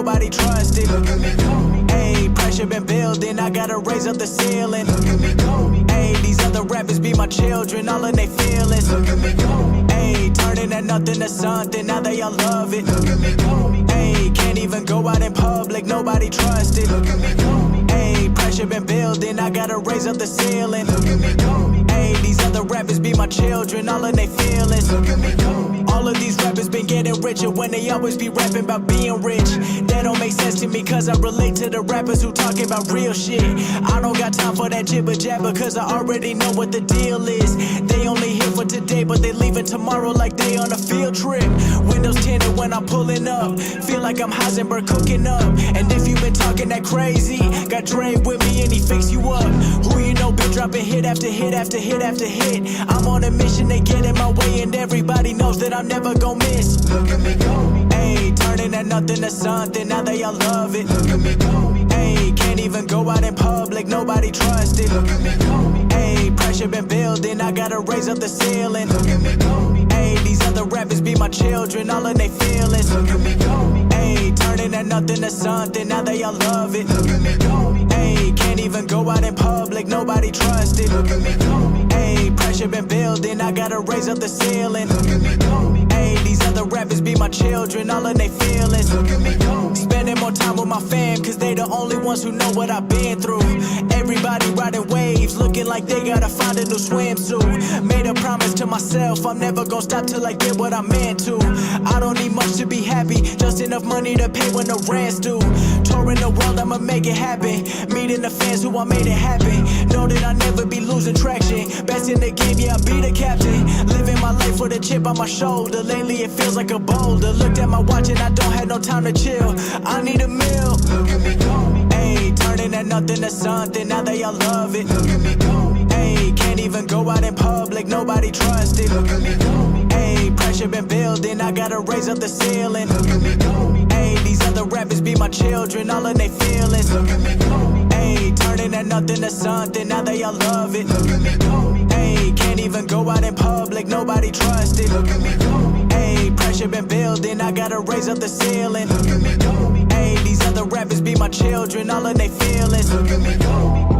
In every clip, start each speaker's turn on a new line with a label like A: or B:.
A: nobody trusted. Look at me go. Ayy, pressure been building, I gotta raise up the ceiling. Look at me go. Ayy, these other rappers be my children, all in they feelings. Look at me go. Ayy, turning that nothing to something, now they all love it. Look at me go. Ayy, can't even go out in public, nobody trusted. Look at me go. Ayy, pressure been building, I gotta raise up the ceiling. Look at me go. Ayy, these other rappers be my children, all in they feelings. Look at me go. All of these rappers been getting richer when they always be rapping about being rich. That don't make sense to me cause I relate to the rappers who talking about real shit. I don't got time for that jibber jabber cause I already know what the deal is. They only here for today but they leaving tomorrow like they on a field trip. Windows tinted when I'm pulling up, feel like I'm Heisenberg cooking up. And if you been talking that crazy, got Dre with me and he fix you up. Who you know been dropping hit after hit after hit after hit. I'm on a mission to get in my way and everybody knows that I'm never gon' miss. Look at me go. Ayy, turning that nothing to something, now they all love it. Look at me go. Ayy, can't even go out in public, nobody trusted. Look at me go. Ayy, pressure been building, I gotta raise up the ceiling. Look at me go. Ayy, these other rappers be my children, all in they feelings. Look at me go. Ayy, turning that nothing to something, now they all love it. Look at me go. Ayy, can't even go out in public, nobody trusted. Look at me go. Ayy, pressure been building, I gotta raise up the ceiling. Look at me go. Ayy, these other rappers be my children, all in they feelings. Look at me go. Spending more time with my fam, cause they the only ones who know what I've been through. Everybody riding waves, looking like they gotta find a new swimsuit. Made a promise to myself, I'm never gonna stop till I get what I'm into. I don't need much to be happy, just enough money to pay when the rent's due. Touring the world, I'ma make it happen. Meeting the fans who I made it happen. Know that I'll never be losing traction. Best in the game, yeah, I'll be the captain. Living my life with a chip on my shoulder. Lately it feels like a boulder. Looked at my watch and I don't have no time to chill. I need a meal. Look at me go. Ayy, turning that nothing to something, now they all love it. Look at me go. Ayy, can't even go out in public, nobody trusted. Look at me go. Ayy, pressure been building, I gotta raise up the ceiling. Look at me go. Ayy, these other rappers be my children, all in they feelings. Look at me go. Ayy, turning that nothing to something, now they all love it. Look at me go. Ayy, can't even go out in public, nobody trusted. Look at me go. Ayy, pressure been building, I gotta raise up the ceiling. Look at me go. Ayy, these other rappers be my children, all in they feelings. Look at me go.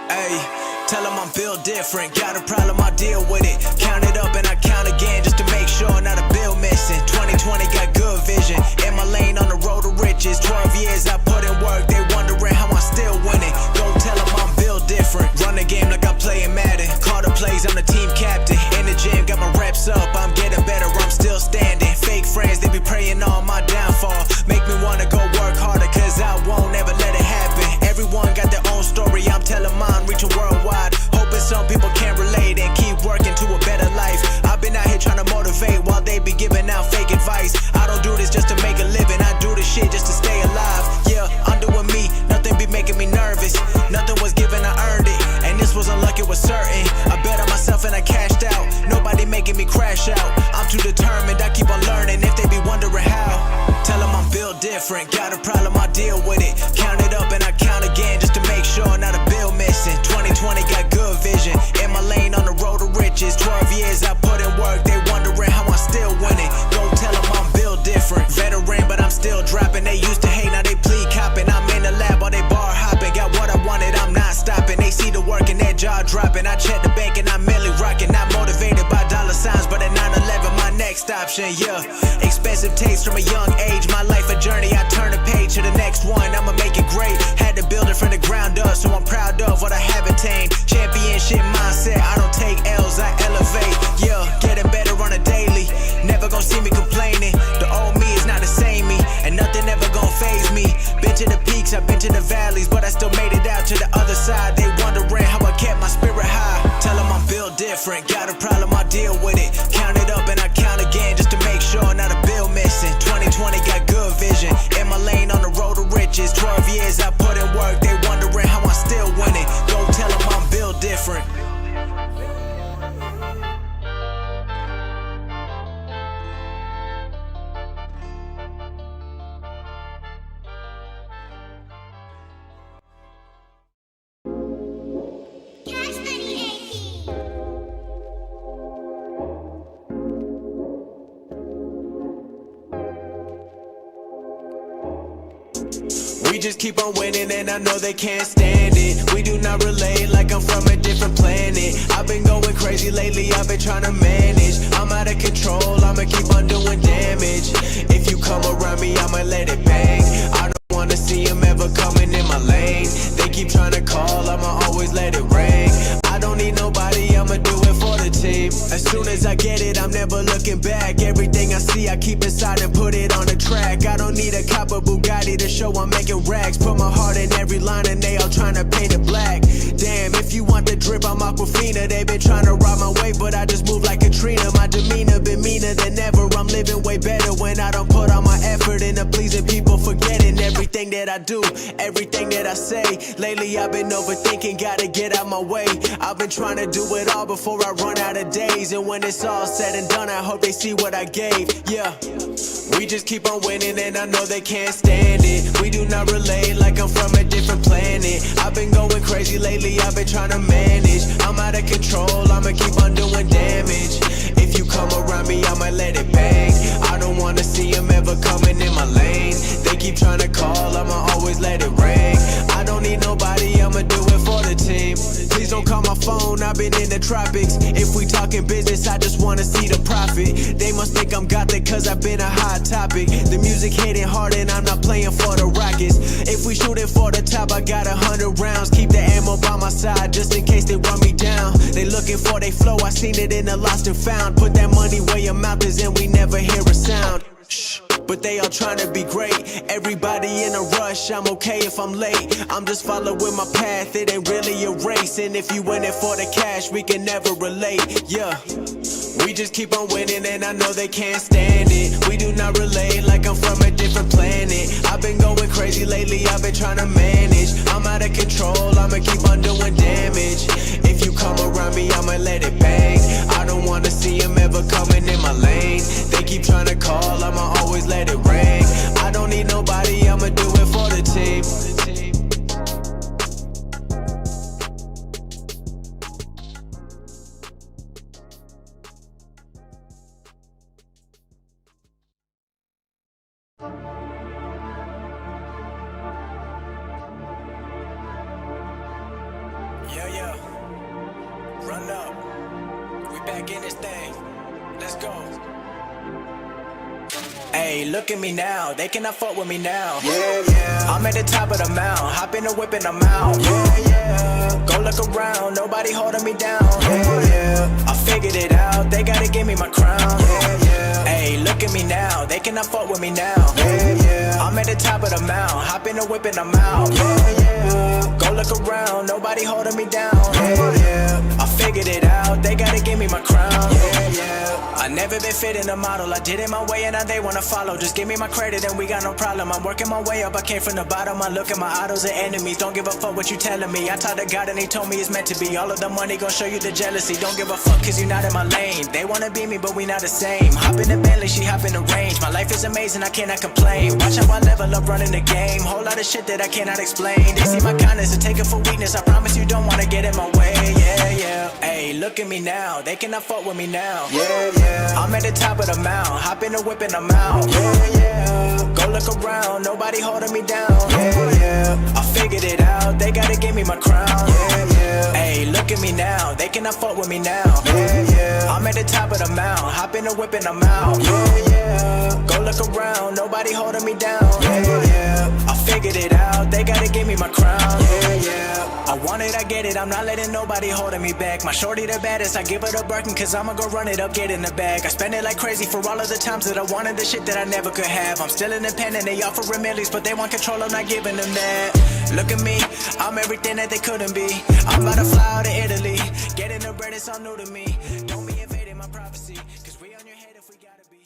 A: Ayy, tell them I'm built different. Got a problem, I deal with it. Count it up and I count again just to make sure not a bill missing. 2020 got good vision. In my lane on the road to riches. 12 years I put in work. They wondering how I'm still winning. Go tell them I'm built different. Run the game like I'm playing Madden. Call the plays, I'm the team captain. In the gym, got my reps up. I'm getting better, I'm still standing. Fake friends, they be praying on my downfall. Make me wanna go work harder, cause I won't ever let it happen. Everyone got their own story, I'm telling mine, reaching worldwide. Hoping some people can relate and keep working to a better life. I've been out here trying to motivate while they be giving out fake advice. I don't do this just to make a living, I do this shit just to stay alive. Yeah, I'm doing me, nothing be making me nervous. Nothing was given, I earned it, and this wasn't luck, it was certain. I bet on myself and I cashed out, nobody making me crash out. I'm too determined, I keep on learning if they be wondering how. Tell them I'm built different, got a problem, I deal with it. Count it up and I count again just to make sure not a bill missing. 2020 got good vision, in my lane on the road to riches. 12 years I put in work, they wondering how I'm still winning. Go tell them I'm built different. Veteran but I'm still dropping, they used to hate, now they plead copping. I'm in the lab while they bar hopping, got what I wanted, I'm not stopping. They see the work and their jaw dropping. I check the bank and I'm merely rocking. Not motivated by dollar signs, but at 9/11 my next option, yeah. Expensive taste from a young age, my life a journey. I turn the page to the next one, I'ma make it great. Had to build it from the ground up, so I'm proud of what I have attained. Championship mindset, I don't take L's, I elevate. Yeah, getting better on a daily. Never gonna see me complaining. The old me is not the same me, and nothing ever gonna faze me. Been to the peaks, I've been to the valleys, but I still made it out to the other side. They wondering how I kept my spirit high. Tell them I'm built different, got a problem, I deal with it. Count it up and I count again just to make sure not a bill missing. 2020 got good vision, in my lane on the road to riches. riches. 12 years I put in work, they wondering how I'm still winning. Go tell them I'm built different. We just keep on winning and I know they can't stand it. We do not relate like I'm from a different planet. I've been going crazy lately, I've been trying to manage. I'm out of control, I'ma keep on doing damage. If you come around me, I'ma let it bang. I don't wanna see them ever coming in my lane. They keep trying to call, I'ma always let it ring. I don't need nobody, I'ma do it for the team. As soon as I get it, I'm never looking back. Everything I see, I keep inside and put it on the track. I don't need a cop or Bugatti to show I'm making racks. Put my heart in every line and they all trying to paint it black. Damn, if you want the drip, I'm Aquafina. They been trying to ride my way, but I just move like Katrina. My demeanor been meaner than ever. I'm living way better when I don't put all my effort into pleasing people, forgetting everything that I do, everything that I say. Lately I've been overthinking, gotta get out my way. I've been trying to do it all before I run out of days. And when it's all said and done, I hope they see what I gave. Yeah, we just keep on winning and I know they can't stand it. We do not relate like I'm from a different planet. I've been going crazy lately, I've been trying to manage. I'm out of control, I'ma keep on doing damage. If you come around me, I'ma let it bang. I don't wanna see them ever coming in my lane. They keep trying to call, I'ma always let it ring. I don't need nobody, I'ma do it for the team. Please don't call my phone, I've been in the tropics. If we talking business, I just wanna see the profit. They must think I'm gothic cause I've been a hot topic. The music hitting hard and I'm not playing for the Rockets. If we shooting for the top, I got 100 rounds. Keep the ammo by my side just in case they run me down. They looking for they flow, I seen it in the lost and found. Put that money where your mouth is and we never hear a sound. Shh. But they all trying to be great. Everybody in a rush, I'm okay if I'm late. I'm just following my path, it ain't really a race. And if you in it for the cash, we can never relate. Yeah, we just keep on winning and I know they can't stand it. We do not relate like I'm from a different planet. I've been going crazy lately, I've been trying to manage. I'm out of control, I'ma keep on doing damage. If you come around me, I'ma let it bang. I don't wanna see them ever coming in my lane. They keep trying to call, I'ma always let it ring. I don't need nobody, I'ma do it for the team. Yeah, run up. We back in this thing. Let's go. Hey, look at me now, they cannot fuck with me now. Yeah. I'm at the top of the mountain, hop in the whip and I'm out. Yeah. Go look around, nobody holding me down. Yeah. I figured it out, they gotta give me my crown. Yeah. Hey, look at me now, they cannot fuck with me now. Yeah. I'm at the top of the mountain, hop in the whip and I'm out. Yeah. Go look around, nobody holding me down. Yeah. I figured it out, they gotta give me my crown. Yeah. I never been fit in a model, I did it my way and now they wanna follow. Just give me my credit and we got no problem. I'm working my way up, I came from the bottom. I look at my idols and enemies, don't give a fuck what you telling me. I talked to God and he told me it's meant to be. All of the money gon' show you the jealousy. Don't give a fuck cause you're not in my lane. They wanna be me but we not the same. Hop in the Bentley, she hop in the range. My life is amazing, I cannot complain. Watch how I level up running the game. Whole lot of shit that I cannot explain. They see my kindness and take it for weakness. I promise you don't wanna get in my way. Yeah. Hey, look at me now, they cannot fuck with me now. Yeah. I'm at the top of the mountain, hop in the whip and I'm out. Yeah. Go look around, nobody holding me down. Yeah. I figured it out, they gotta give me my crown. Yeah. Hey, look at me now, they cannot fuck with me now. Yeah. I'm at the top of the mountain, hop in the whip and I'm out. Yeah. Go look around, nobody holding me down. Yeah. I figured it out, they gotta give me my crown. Yeah. I want it, I get it, I'm not letting nobody holding me back. My shorty the baddest, I give her the Birkin cause I'ma go run it up, get in the bag. I spend it like crazy for all of the times that I wanted the shit that I never could have. I'm still independent, they offering millions, but they want control, I'm not giving them that. Look at me, I'm everything that they couldn't be. I'm about to fly out to Italy, getting the bread, it's all new to me. Don't be invading my privacy, cause we on your head if we gotta be.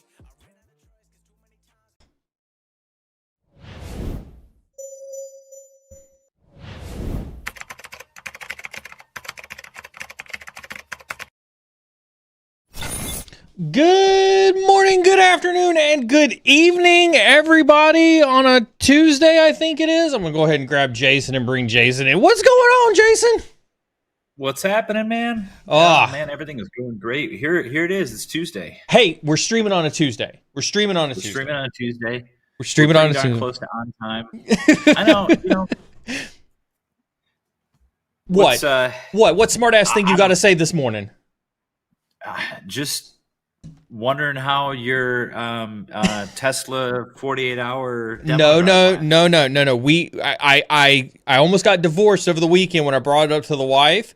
B: Good morning, good afternoon, and good evening, everybody, on a Tuesday, I think it is. I'm going to go ahead and grab Jason and bring Jason in. What's going on, Jason?
C: What's happening, man?
B: Oh,
C: man, everything is going great. Here it is. It's Tuesday.
B: Hey, we're streaming on a Tuesday.
C: We're streaming on a Tuesday.
B: We're streaming on a Tuesday.
C: Close to on time. I know.
B: What smart ass thing you got to say this morning?
C: Just wondering how your Tesla 48-hour demo
B: No. I almost got divorced over the weekend when I brought it up to the wife.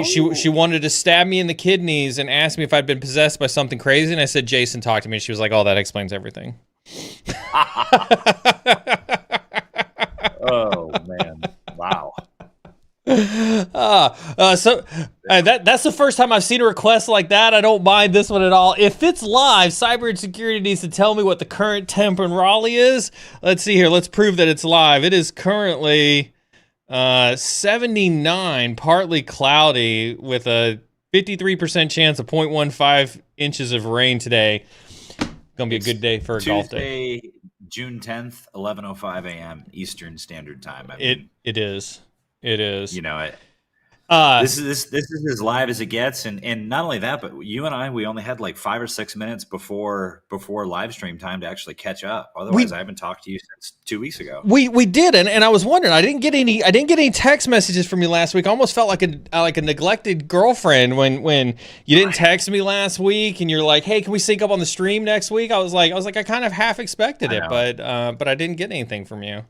B: She wanted to stab me in the kidneys and asked me if I'd been possessed by something crazy, and I said, Jason, talk to me. And she was like, oh, that explains everything.
C: Oh, man. Wow.
B: That's the first time I've seen a request like that. I don't mind this one at all. If it's live, Cyber Insecurity needs to tell me what the current temp in Raleigh is. Let's see here. Let's prove that it's live. It is currently 79, partly cloudy, with a 53% chance of 0.15 inches of rain today. Gonna be a good day for a golf day.
C: June 10th, 11:05 a.m. Eastern Standard Time.
B: It is.
C: You know it. This is as live as it gets, and not only that, but you and I, we only had like 5 or 6 minutes before live stream time to actually catch up. Otherwise, I haven't talked to you since 2 weeks ago.
B: We did, and I was wondering. I didn't get any text messages from you last week. I almost felt like a neglected girlfriend when you didn't text me last week, and you're like, hey, can we sync up on the stream next week? I was like, I kind of half expected it, but I didn't get anything from you.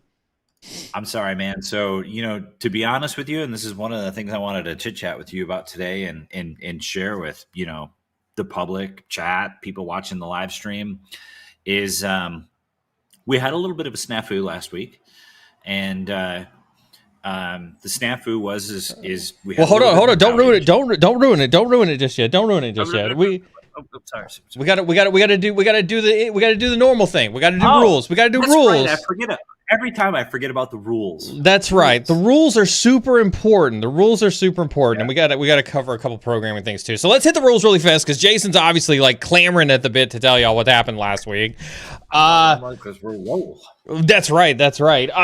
C: I'm sorry, man. So, to be honest with you, and this is one of the things I wanted to chit chat with you about today and share with, the public, chat, people watching the live stream, is we had a little bit of a snafu last week. And the snafu is we had
B: hold on. Don't ruin it. Don't ruin it. Don't ruin it just yet. We got to do the normal thing. We got to do rules. We got to do rules.
C: Right. I forget it. Every time I forget about the rules.
B: That's right. The rules are super important. Yeah. And we got to cover a couple programming things too. So let's hit the rules really fast, because Jason's obviously like clamoring at the bit to tell y'all what happened last week.
C: Because we're low.
B: That's right.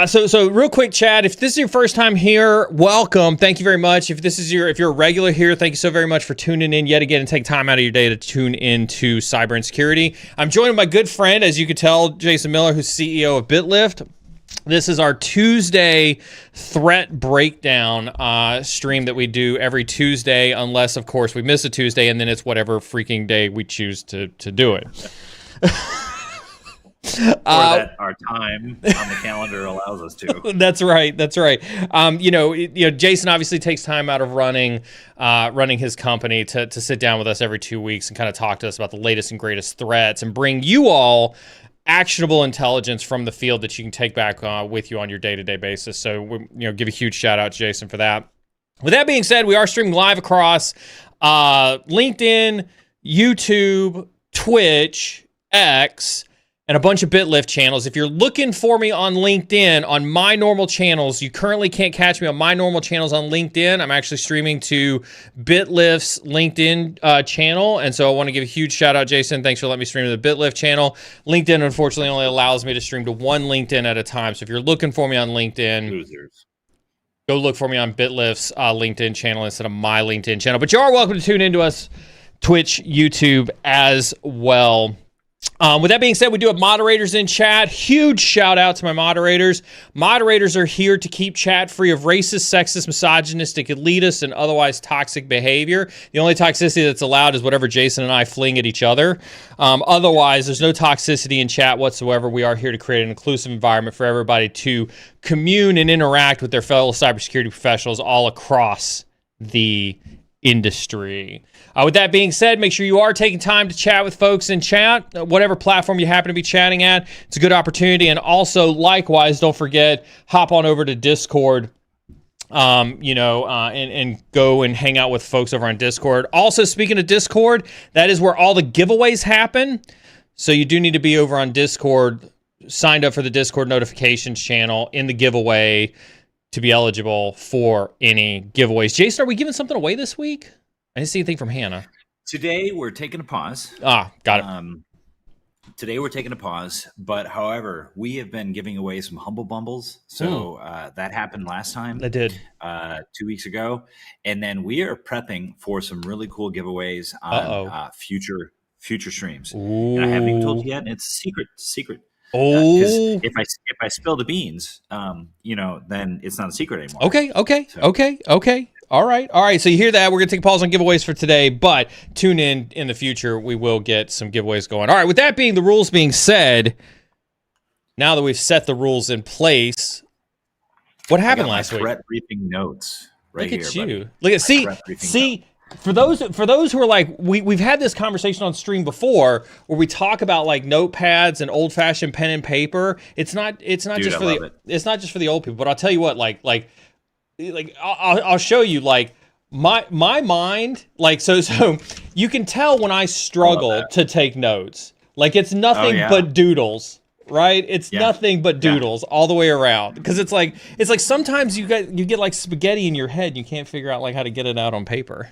B: So real quick, Chad, if this is your first time here, welcome. Thank you very much. If you're a regular here, thank you so very much for tuning in yet again and take time out of your day to tune into Cyber Insecurity. I'm joined by my good friend, as you could tell, Jason Miller, who's CEO of BitLift. This is our Tuesday threat breakdown stream that we do every Tuesday, unless, of course, we miss a Tuesday, and then it's whatever freaking day we choose to do it.
C: Or that our time on the calendar allows us to.
B: That's right. Jason obviously takes time out of running his company to sit down with us every 2 weeks and kind of talk to us about the latest and greatest threats and bring you all actionable intelligence from the field that you can take back with you on your day-to-day basis. So, give a huge shout out to Jason for that. With that being said, we are streaming live across LinkedIn, YouTube, Twitch, X, and a bunch of BitLift channels. If you're looking for me on LinkedIn, on my normal channels, you currently can't catch me on my normal channels on LinkedIn. I'm actually streaming to BitLift's LinkedIn channel, and so I want to give a huge shout out, Jason. Thanks for letting me stream to the BitLift channel. LinkedIn, unfortunately, only allows me to stream to one LinkedIn at a time, so if you're looking for me on LinkedIn,
C: losers,
B: go look for me on BitLift's LinkedIn channel instead of my LinkedIn channel. But you are welcome to tune into us, Twitch, YouTube as well. With that being said, we do have moderators in chat. Huge shout out to my moderators. Moderators are here to keep chat free of racist, sexist, misogynistic, elitist, and otherwise toxic behavior. The only toxicity that's allowed is whatever Jason and I fling at each other. Otherwise, there's no toxicity in chat whatsoever. We are here to create an inclusive environment for everybody to commune and interact with their fellow cybersecurity professionals all across the industry. With that being said, make sure you are taking time to chat with folks in chat, whatever platform you happen to be chatting at. It's a good opportunity. And also, likewise, don't forget, hop on over to Discord, and go and hang out with folks over on Discord. Also, speaking of Discord, that is where all the giveaways happen. So you do need to be over on Discord, signed up for the Discord notifications channel in the giveaway to be eligible for any giveaways. Jason, are we giving something away this week? I didn't see anything from Hannah.
C: Today we're taking a pause.
B: Got it.
C: Today we're taking a pause, but however, we have been giving away some Humble Bumbles. So that happened last time.
B: I did.
C: 2 weeks ago. And then we are prepping for some really cool giveaways on future streams. And I haven't even told you yet. It's secret. Because if I spill the beans, then it's not a secret anymore.
B: Okay. All right. So you hear that? We're gonna take a pause on giveaways for today, but tune in the future. We will get some giveaways going. All right. With that being the rules being said, now that we've set the rules in place, what happened last week?
C: Threat briefing notes. Right
B: Look at
C: here,
B: you. Look at see. For those who are like, we've had this conversation on stream before where we talk about like notepads and old fashioned pen and paper. It's not just for the old people, but I'll tell you what, like I'll show you like my mind, like so you can tell when I struggle to take notes. Like it's nothing but doodles. Right? It's nothing but doodles all the way around. Because it's like sometimes you get like spaghetti in your head and you can't figure out like how to get it out on paper.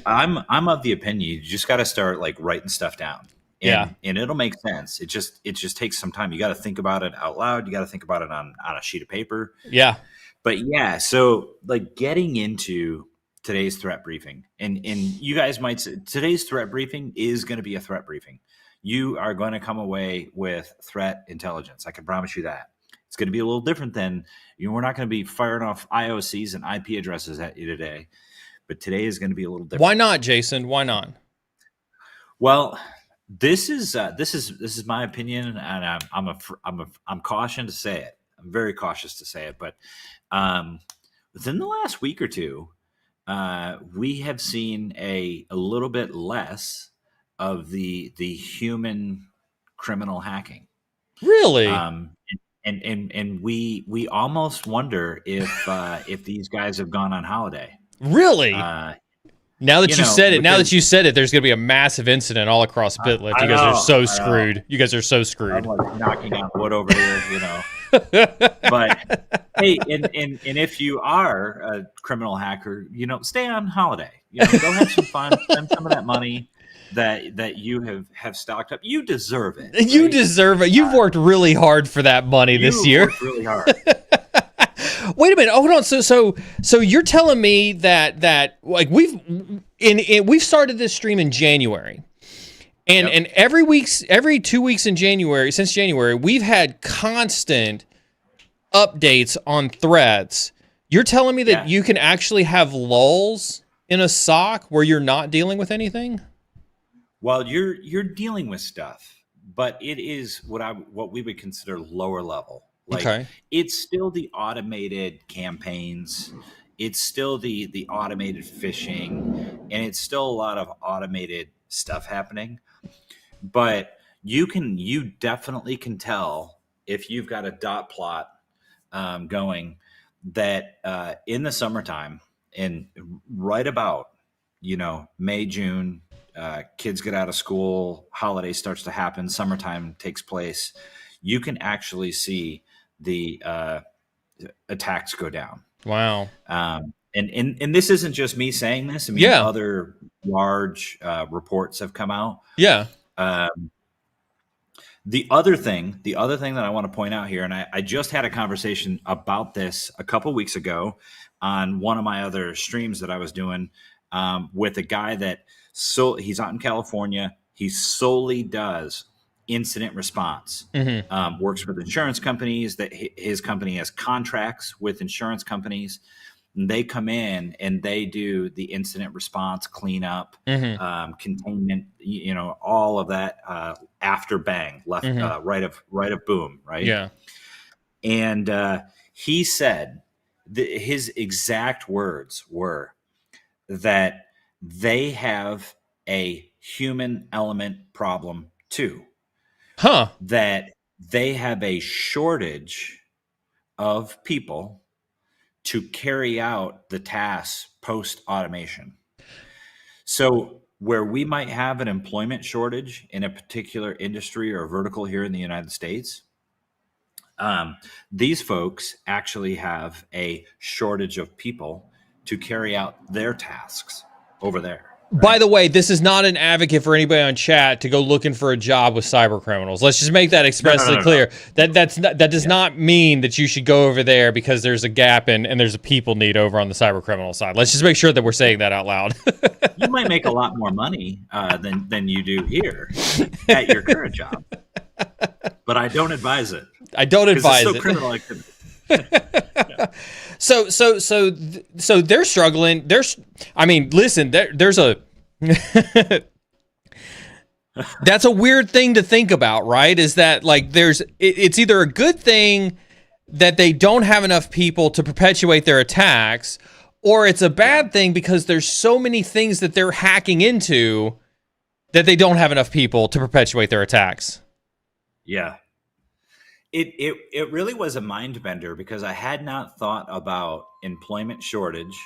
C: I'm of the opinion you just got to start like writing stuff down. And it'll make sense. It just takes some time. You got to think about it out loud. You got to think about it on a sheet of paper.
B: Yeah.
C: But so like getting into today's threat briefing, and you guys might say today's threat briefing is going to be a threat briefing. You are going to come away with threat intelligence. I can promise you that. It's going to be a little different than, we're not going to be firing off IOCs and IP addresses at you today. But today is going to be a little different.
B: Why not, Jason? Why not?
C: Well, this is my opinion, and I'm cautioned to say it. I'm very cautious to say it, but within the last week or two, we have seen a little bit less of the human criminal hacking.
B: Really?
C: And we almost wonder if these guys have gone on holiday.
B: Really? Now that you said it, there's going to be a massive incident all across BitLift. You guys are so screwed. You guys are so screwed.
C: I'm like knocking on wood over here, But hey, and if you are a criminal hacker, stay on holiday. Go have some fun, spend some of that money that you have stocked up. You deserve it. Right?
B: You deserve it. You've worked really hard for that money this year.
C: Worked really hard.
B: Wait a minute. Hold on. So you're telling me that like we've started this stream in January. And every 2 weeks in January, since January, we've had constant updates on threats. You're telling me that you can actually have lulls in a SOC where you're not dealing with anything?
C: Well, you're dealing with stuff, but it is what we would consider lower level. Like it's still the automated campaigns, it's still the automated phishing, and it's still a lot of automated stuff happening. But you definitely can tell if you've got a dot plot going that in the summertime and right about May, June, kids get out of school, holiday starts to happen, summertime takes place, you can actually see the attacks go down.
B: Wow.
C: And this isn't just me saying this. I mean, other large reports have come out.
B: Yeah.
C: The other thing that I want to point out here, and I just had a conversation about this a couple weeks ago on one of my other streams that I was doing with a guy he's out in California. He solely does incident response, works with insurance companies. That his company has contracts with insurance companies. And they come in and they do the incident response, cleanup, containment, all of that after bang, left, right of boom, right?
B: Yeah.
C: And he said his exact words were that they have a human element problem too. That they have a shortage of people to carry out the tasks post-automation. So where we might have an employment shortage in a particular industry or vertical here in the United States, these folks actually have a shortage of people to carry out their tasks over there.
B: By the way, this is not an advocate for anybody on chat to go looking for a job with cyber criminals. Let's just make that expressly clear. That does not mean that you should go over there because there's a gap and there's a people need over on the cyber criminal side. Let's just make sure that we're saying that out loud.
C: You might make a lot more money than you do here at your current job, but I don't advise it.
B: I don't advise
C: it's so
B: it.
C: Criminal activity.
B: Yeah. So they're struggling. Listen, there's a that's a weird thing to think about, right? Is that like it's either a good thing that they don't have enough people to perpetuate their attacks, or it's a bad thing because there's so many things that they're hacking into that they don't have enough people to perpetuate their attacks.
C: Yeah. It really was a mind bender because I had not thought about employment shortage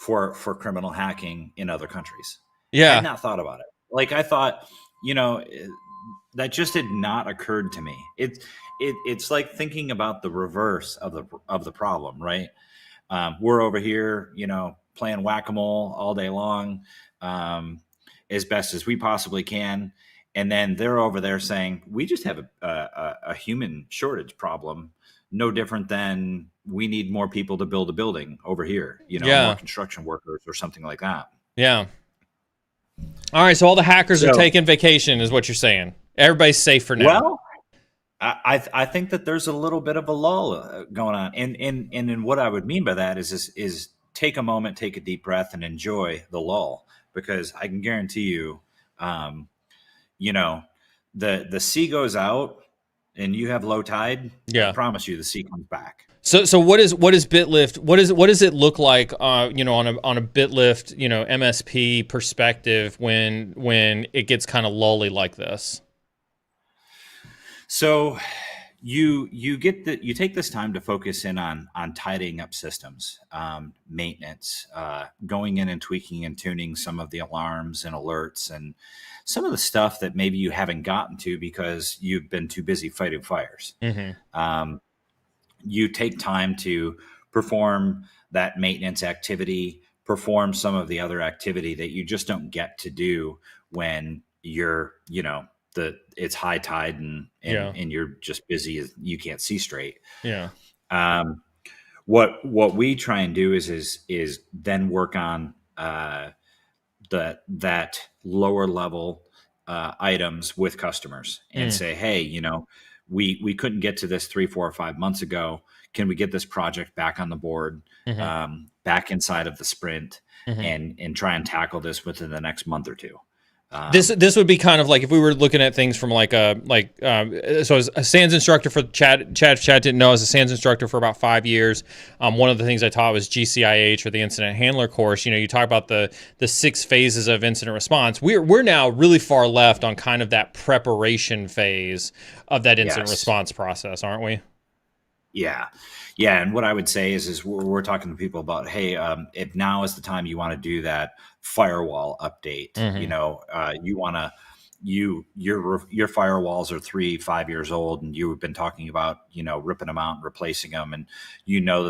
C: for criminal hacking in other countries.
B: Yeah.
C: I had not thought about it. Like I thought, that just had not occurred to me. It's like thinking about the reverse of the problem, right? We're over here, playing whack-a-mole all day long, as best as we possibly can. And then they're over there saying, we just have a human shortage problem, no different than we need more people to build a building over here, more construction workers or something like that.
B: Yeah. All right. So all the hackers are taking vacation is what you're saying. Everybody's safe for now.
C: Well, I think that there's a little bit of a lull going on. And what I would mean by that is take a moment, take a deep breath and enjoy the lull, because I can guarantee you, the sea goes out and you have low tide.
B: Yeah.
C: I promise you the sea comes back.
B: So what is BitLift? What does it look like on a BitLift, MSP perspective when it gets kind of lully like this?
C: So you take this time to focus in on tidying up systems, maintenance, going in and tweaking and tuning some of the alarms and alerts and some of the stuff that maybe you haven't gotten to because you've been too busy fighting fires. Mm-hmm. You take time to perform that maintenance activity, perform some of the other activity that you just don't get to do when you're, it's high tide and you're just busy, you can't see straight.
B: Yeah.
C: What we try and do is then work on that lower level items with customers and say, hey, we couldn't get to this 3, 4, or 5 months ago. Can we get this project back on the board, back inside of the sprint, and try and tackle this within the next month or two?
B: This would be kind of like if we were looking at things from so as a SANS instructor for Chad didn't know, as a SANS instructor for about 5 years, one of the things I taught was GCIH, or the incident handler course. You talk about the 6 phases of incident response. We're now really far left on kind of that preparation phase of that incident response process, aren't we?
C: Yeah. Yeah. And what I would say is we're talking to people about, hey, if now is the time you want to do that firewall update, you want to, your firewalls are 3-5 years old and you've been talking about, ripping them out and replacing them. And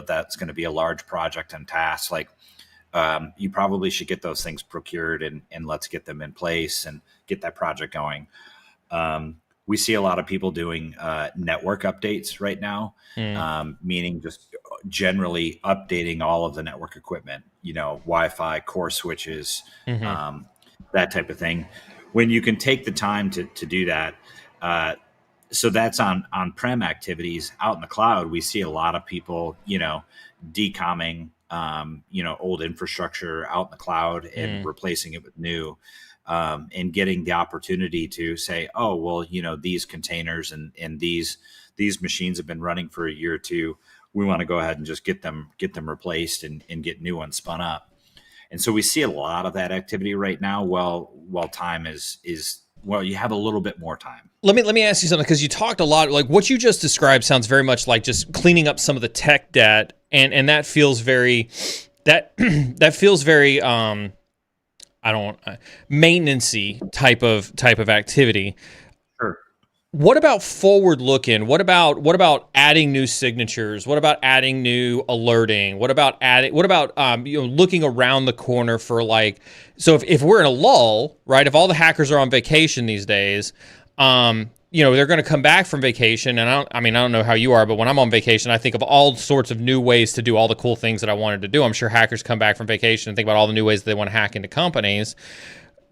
C: that's going to be a large project and task. Like, you probably should get those things procured and let's get them in place and get that project going. We see a lot of people doing network updates right now, meaning just generally updating all of the network equipment, Wi-Fi, core switches, that type of thing. When you can take the time to do that, so that's on-prem activities. Out in the cloud, we see a lot of people, decomming, old infrastructure out in the cloud and replacing it with new. And getting the opportunity to say, oh, well, these containers and these machines have been running for a year or two. We want to go ahead and just get them replaced and get new ones spun up. And so we see a lot of that activity right now. While time is you have a little bit more time.
B: Let me ask you something, because you talked a lot, like what you just described sounds very much like just cleaning up some of the tech debt, and that feels very maintenance-y type of activity.
C: Sure.
B: What about forward looking? What about adding new signatures? What about adding new alerting? What about looking around the corner for like, so if we're in a lull, right? If all the hackers are on vacation these days, they're going to come back from vacation, and I don't know how you are, but when I'm on vacation, I think of all sorts of new ways to do all the cool things that I wanted to do. I'm sure hackers come back from vacation and think about all the new ways they want to hack into companies.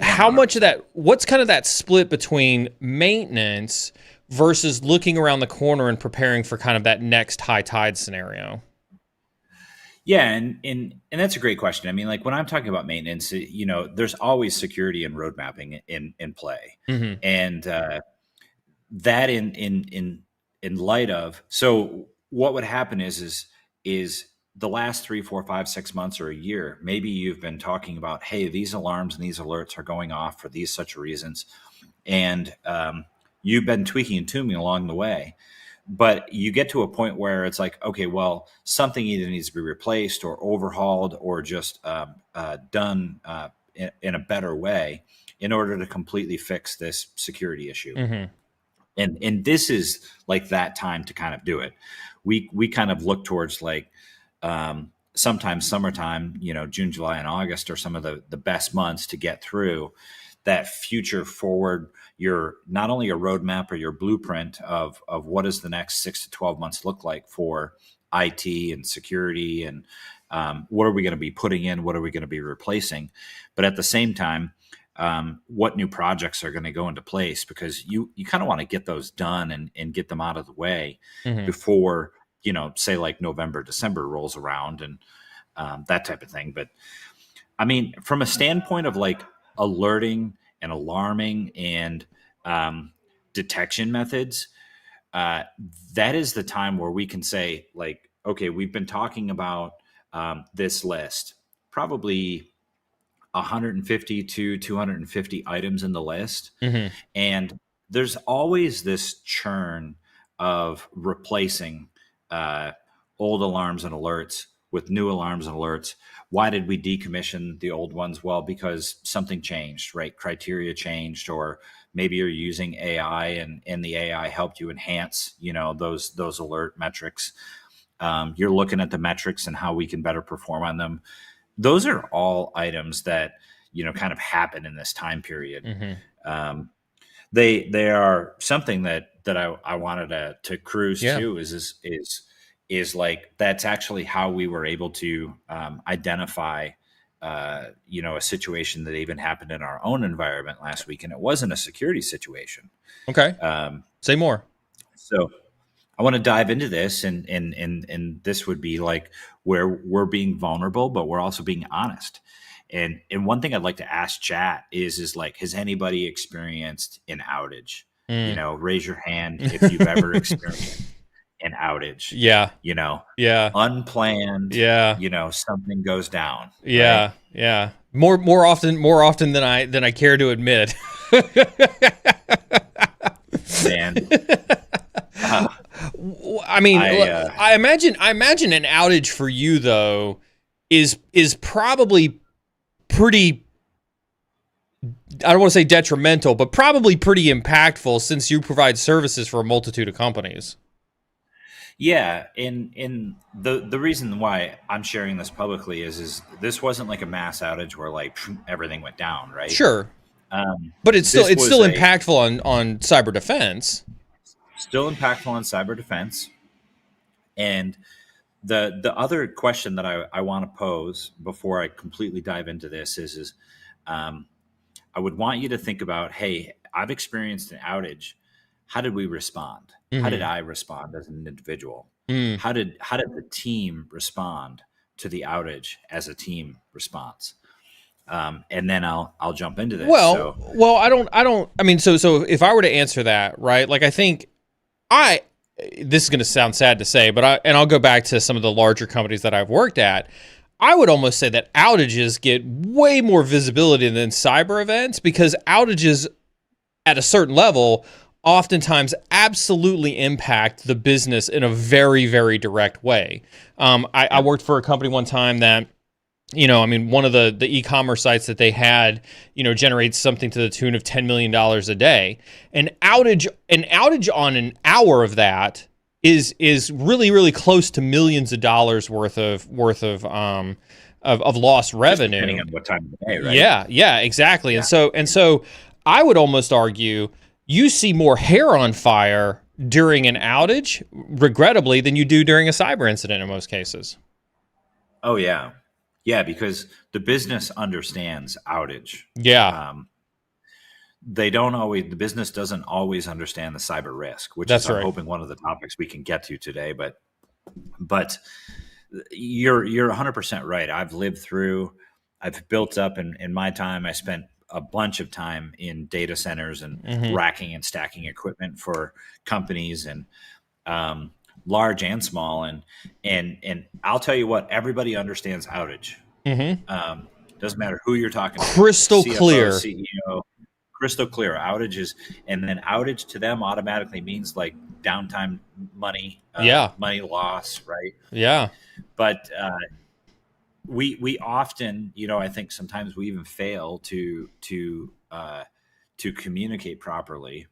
B: How much of that, what's kind of that split between maintenance versus looking around the corner and preparing for kind of that next high tide scenario?
C: Yeah, and that's a great question. I mean, like when I'm talking about maintenance, there's always security and road mapping in play.
B: Mm-hmm.
C: And that in light of, so what would happen is the last 3, 4, 5, 6 months or a year, maybe you've been talking about, hey, these alarms and these alerts are going off for these such reasons. And you've been tweaking and tuning along the way. But you get to a point where it's like, okay, well, something either needs to be replaced or overhauled or just done in a better way in order to completely fix this security issue.
B: Mm-hmm.
C: And this is like that time to kind of do it. We kind of look towards like sometimes summertime, June, July, and August are some of the best months to get through that future forward. Your not only your roadmap or your blueprint of what does the next 6 to 12 months look like for IT and security, and what are we going to be putting in, what are we going to be replacing, but at the same time, what new projects are going to go into place, because you kind of want to get those done and get them out of the way
B: Mm-hmm.
C: before, say like November, December rolls around and that type of thing. But I mean, from a standpoint of like alerting and alarming and detection methods, that is the time where we can say like, okay, we've been talking about this list, probably 150 to 250 items in the list.
B: Mm-hmm.
C: And there's always this churn of replacing old alarms and alerts with new alarms and alerts. Why did we decommission the old ones? Well, because something changed, right? Criteria changed, or maybe you're using AI and the AI helped you enhance, those alert metrics. You're looking at the metrics and how we can better perform on them. Those are all items that, kind of happen in this time period.
B: Mm-hmm.
C: They are something that I wanted to cruise to is like, that's actually how we were able to identify, a situation that even happened in our own environment last week. And it wasn't a security situation.
B: Okay. Say more.
C: So I want to dive into this, and this would be like where we're being vulnerable, but we're also being honest. And one thing I'd like to ask chat is like, has anybody experienced an outage? Raise your hand if you've ever experienced an outage.
B: Yeah. Yeah.
C: Unplanned.
B: Yeah.
C: Something goes down.
B: Yeah.
C: Right?
B: Yeah. More often than I care to admit.
C: Man.
B: I mean, I imagine an outage for you though is probably pretty, I don't want to say detrimental, but probably pretty impactful, since you provide services for a multitude of companies.
C: Yeah, and the reason why I'm sharing this publicly is this wasn't like a mass outage where like everything went down, right?
B: Sure, but it's still impactful on cyber defense.
C: Still impactful on cyber defense. And the other question that I want to pose before I completely dive into this is I would want you to think about, hey, I've experienced an outage. How did we respond?
B: Mm-hmm.
C: How did I respond as an individual?
B: Mm.
C: How did the team respond to the outage as a team response? And then I'll jump into this.
B: Well, I mean, so if I were to answer that, right, like I think this is going to sound sad to say, but I'll go back to some of the larger companies that I've worked at. I would almost say that outages get way more visibility than cyber events, because outages at a certain level oftentimes absolutely impact the business in a very, very direct way. I worked for a company one time that I mean, one of the e-commerce sites that they had, generates something to the tune of $10 million a day. An outage on an hour of that is really, really close to millions of dollars worth of lost revenue.
C: Depending on what time of the day, right?
B: Yeah, exactly.
C: Yeah.
B: And so I would almost argue you see more hair on fire during an outage, regrettably, than you do during a cyber incident in most cases.
C: Oh yeah. Yeah, because the business understands outage.
B: Yeah.
C: The business doesn't always understand the cyber risk, which
B: That's
C: is, I'm
B: right.
C: hoping, one of the topics we can get to today. But you're 100% right. I've built up in my time. I spent a bunch of time in data centers and racking and stacking equipment for companies, and large and small. And I'll tell you what, everybody understands outage. Doesn't matter who you're talking to.
B: Crystal
C: CFO,
B: clear.
C: CEO, crystal clear. Outages, and then outage to them automatically means like downtime money, money loss, right?
B: Yeah.
C: But we often, I think sometimes we even fail to communicate properly.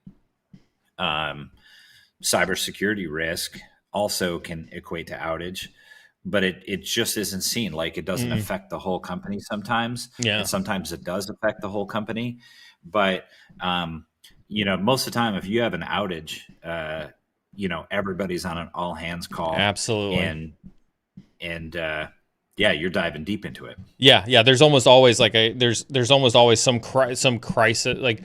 C: Cybersecurity risk also can equate to outage, but it just isn't seen. Like, it doesn't affect the whole company sometimes.
B: Yeah.
C: And sometimes it does affect the whole company. But, most of the time, if you have an outage, everybody's on an all hands call.
B: Absolutely.
C: And you're diving deep into it.
B: Yeah. There's almost always there's almost always some crisis. Like,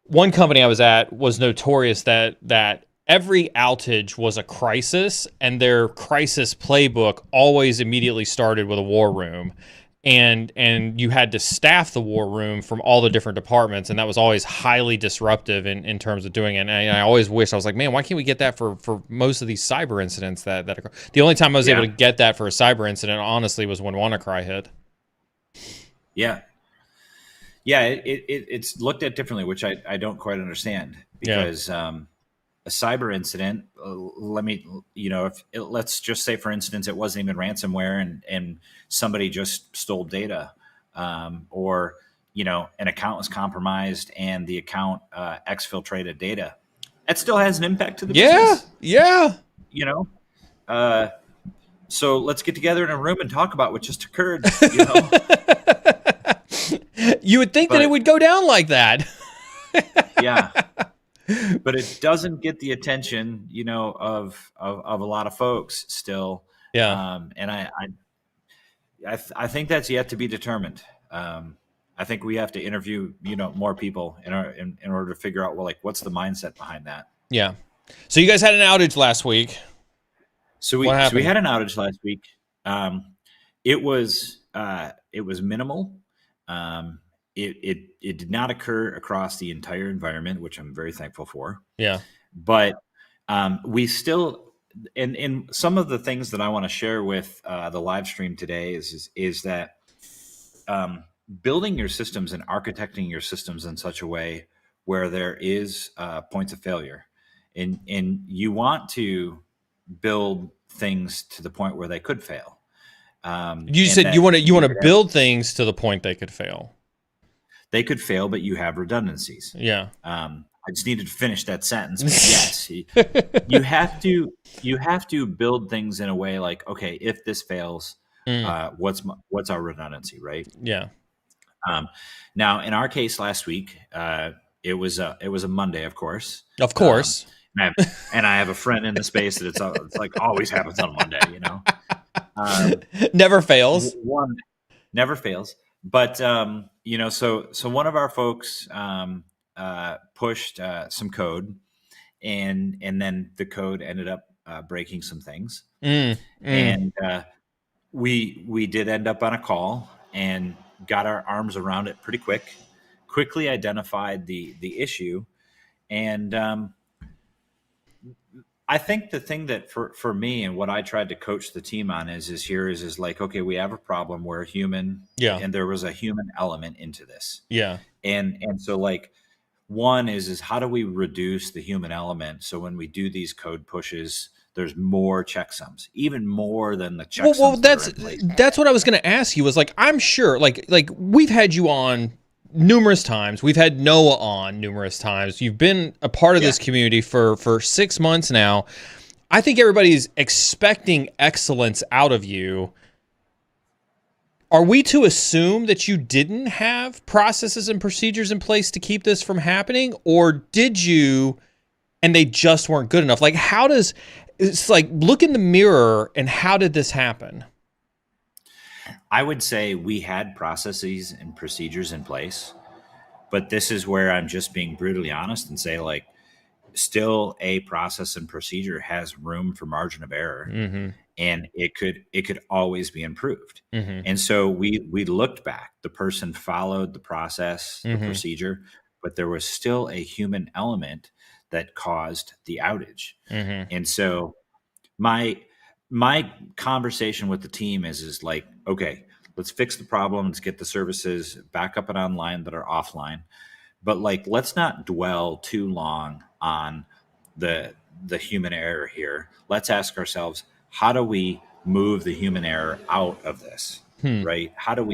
B: one company I was at was notorious that every outage was a crisis, and their crisis playbook always immediately started with a war room. And you had to staff the war room from all the different departments, and that was always highly disruptive in terms of doing it. And I always wished, I was like, man, why can't we get that for most of these cyber incidents that occur? The only time I was able to get that for a cyber incident, honestly, was when WannaCry hit.
C: Yeah. It's looked at differently, which I don't quite understand, because a cyber incident, let's just say, for instance, it wasn't even ransomware and somebody just stole data, or an account was compromised and the account exfiltrated data. That still has an impact to the business.
B: Yeah.
C: So let's get together in a room and talk about what just occurred.
B: You would think that it would go down like that.
C: Yeah. But it doesn't get the attention, of a lot of folks still.
B: Yeah.
C: And I think that's yet to be determined. I think we have to interview, more people in order to figure out, what's the mindset behind that?
B: Yeah. So you guys had an outage last week.
C: So we had an outage last week. It was minimal. It did not occur across the entire environment, which I'm very thankful for.
B: Yeah.
C: But we still, and some of the things that I want to share with the live stream today is that building your systems and architecting your systems in such a way where there is points of failure, and you want to build things to the point where they could fail.
B: You said you want to build things to the point they could fail.
C: They could fail, but you have redundancies.
B: Yeah.
C: I just needed to finish that sentence. But yes, you have to build things in a way like, okay, if this fails, what's our redundancy, right?
B: Yeah.
C: Now, in our case last week, it was a Monday, of course.
B: Of course.
C: And I have a friend in the space that it's like always happens on Monday,
B: Never fails.
C: Never fails. But so one of our folks pushed some code, and then the code ended up breaking some things, and we did end up on a call and got our arms around it pretty quickly identified the issue, and I think the thing that for me and what I tried to coach the team on is like, okay, we have a problem. We're human.
B: Yeah.
C: And there was a human element into this.
B: Yeah.
C: And so, like, one is how do we reduce the human element? So when we do these code pushes, there's more checksums, even more than the checksums.
B: Well, that's what I was going to ask you. Was like, I'm sure, like we've had you on numerous times. We've had Noah on numerous times. You've been a part of this community for 6 months now. I think everybody's expecting excellence out of you. Are we to assume that you didn't have processes and procedures in place to keep this from happening, or did you, and they just weren't good enough? Like, it's like, look in the mirror, and how did this happen?
C: I would say we had processes and procedures in place, but this is where I'm just being brutally honest and say, like, still a process and procedure has room for margin of error, and it could always be improved. And so we looked back. The person followed the process, the procedure, but there was still a human element that caused the outage. And so my conversation with the team is like, okay, let's fix the problem. Let's get the services back up and online that are offline. But like, let's not dwell too long on the human error here. Let's ask ourselves, how do we move the human error out of this? Right? How do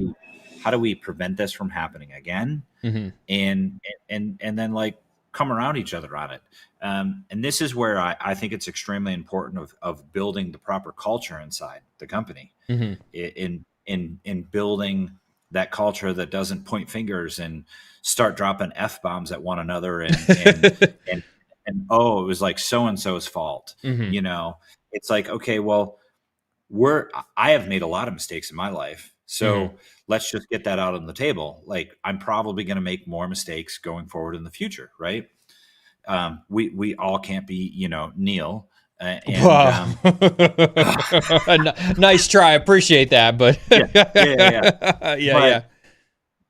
C: we prevent this from happening again? And then like come around each other on it. And this is where I think it's extremely important of building the proper culture inside the company, in building that culture that doesn't point fingers and start dropping F-bombs at one another and oh, it was like so-and-so's fault. You know, it's like, okay, well, I have made a lot of mistakes in my life. So let's just get that out on the table. Like, I'm probably going to make more mistakes going forward in the future. Right. We all can't be, Neal.
B: Wow. Nice try. Appreciate that. But yeah.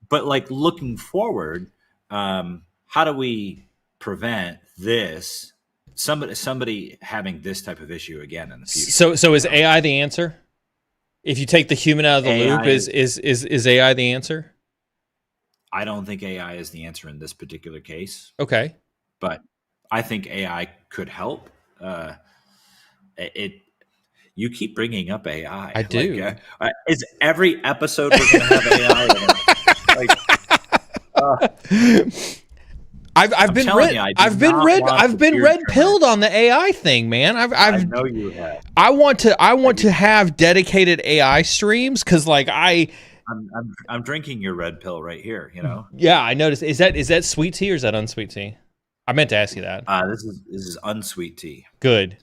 C: But like, looking forward, how do we prevent this? Somebody having this type of issue again in the future.
B: So is AI the answer? If you take the human out of the loop, is AI the answer?
C: I don't think AI is the answer in this particular case.
B: Okay.
C: But I think AI could help. You keep bringing up AI.
B: I do.
C: Like, is every episode we're going to have AI?
B: I've been red pilled on the AI thing, man.
C: I know you have.
B: I want to have dedicated AI streams because, like,
C: I'm drinking your red pill right here.
B: Yeah, I noticed. Is that sweet tea or is that unsweet tea? I meant to ask you that.
C: This is unsweet tea.
B: Good.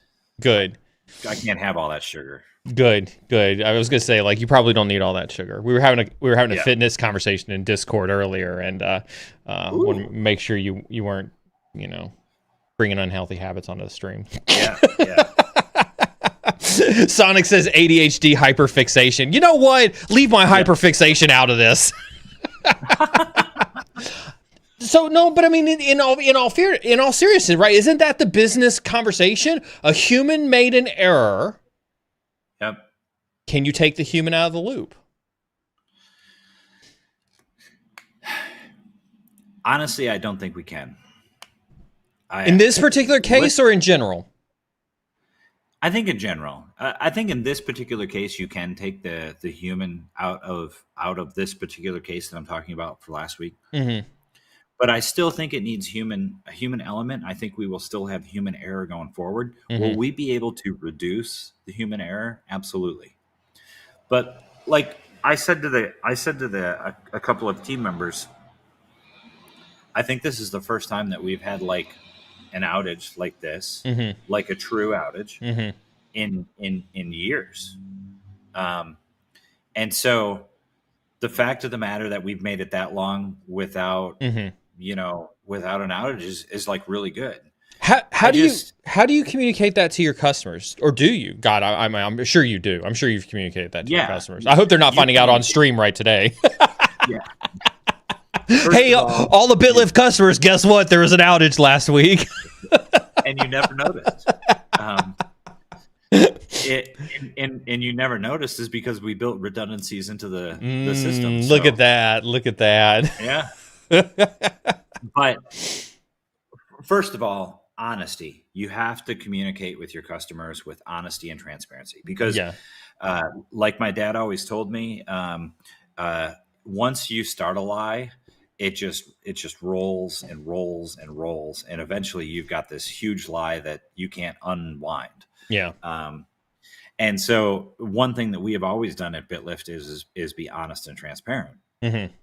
C: I can't have all that sugar.
B: Good. I was gonna say, like, you probably don't need all that sugar. We were having a fitness conversation in Discord earlier, and want to make sure you weren't, bringing unhealthy habits onto the stream.
C: Yeah.
B: Sonic says ADHD hyperfixation. You know what? Leave my hyperfixation out of this. So no, but I mean, in all seriousness, right? Isn't that the business conversation? A human made an error.
C: Yep.
B: Can you take the human out of the loop?
C: Honestly, I don't think we can.
B: In this particular case, or in general?
C: I think in general. I think in this particular case, you can take the human out of this particular case that I'm talking about for last week. But I still think it needs a human element. I think we will still have human error going forward. Will we be able to reduce the human error? Absolutely. But like I said to a couple of team members, I think this is the first time that we've had like an outage like this, like a true outage in years. And so the fact of the matter that we've made it that long without without an outage is like really good.
B: How do you communicate that to your customers, or do you? God, I'm sure you do. I'm sure you've communicated that to your customers. I hope they're not finding out on stream right today.
C: Yeah.
B: Hey, all the BitLift customers, guess what? There was an outage last week,
C: and you never noticed. And you never noticed is because we built redundancies into the system.
B: Look at that.
C: Yeah. But first of all, honesty. You have to communicate with your customers with honesty and transparency, because like my dad always told me, once you start a lie, it just rolls and rolls and rolls, and eventually you've got this huge lie that you can't unwind.
B: Yeah.
C: And so one thing that we have always done at BitLift is be honest and transparent.
B: Mm-hmm.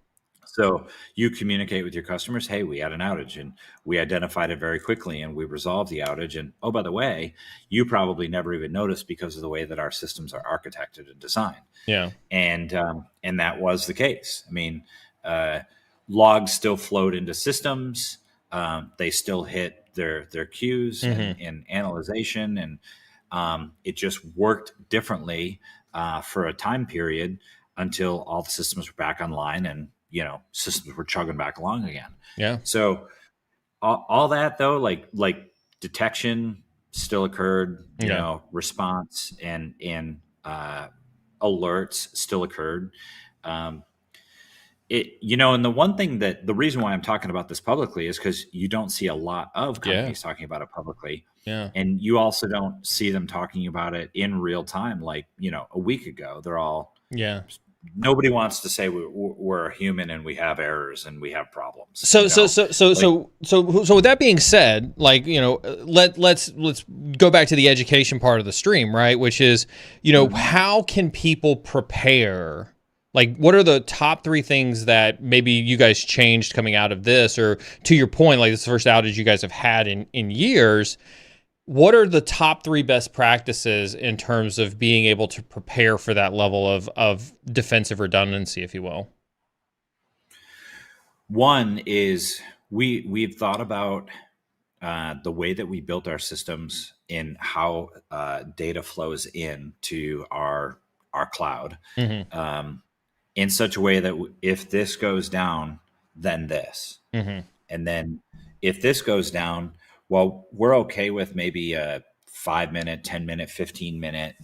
C: So you communicate with your customers, hey, we had an outage and we identified it very quickly and we resolved the outage. And oh, by the way, you probably never even noticed because of the way that our systems are architected and designed.
B: Yeah.
C: And that was the case. I mean, logs still flowed into systems. They still hit their queues and analyzation, and it just worked differently for a time period until all the systems were back online and systems were chugging back along again.
B: Yeah.
C: So all that though, like detection still occurred, response and alerts still occurred. And the one thing the reason why I'm talking about this publicly is because you don't see a lot of companies talking about it publicly.
B: Yeah.
C: And you also don't see them talking about it in real time. Like, a week ago, they're all, nobody wants to say we're a human and we have errors and we have problems.
B: So with that being said, like, let's go back to the education part of the stream, right? Which is, how can people prepare? Like, what are the top 3 things that maybe you guys changed coming out of this? Or to your point, like this first outage you guys have had in years, what are the top 3 best practices in terms of being able to prepare for that level of defensive redundancy, if you will?
C: One is we've thought about the way that we built our systems and how data flows into our cloud in such a way that if this goes down, then this. And then if this goes down, well, we're okay with maybe a 5-minute, 10-minute, 15-minute,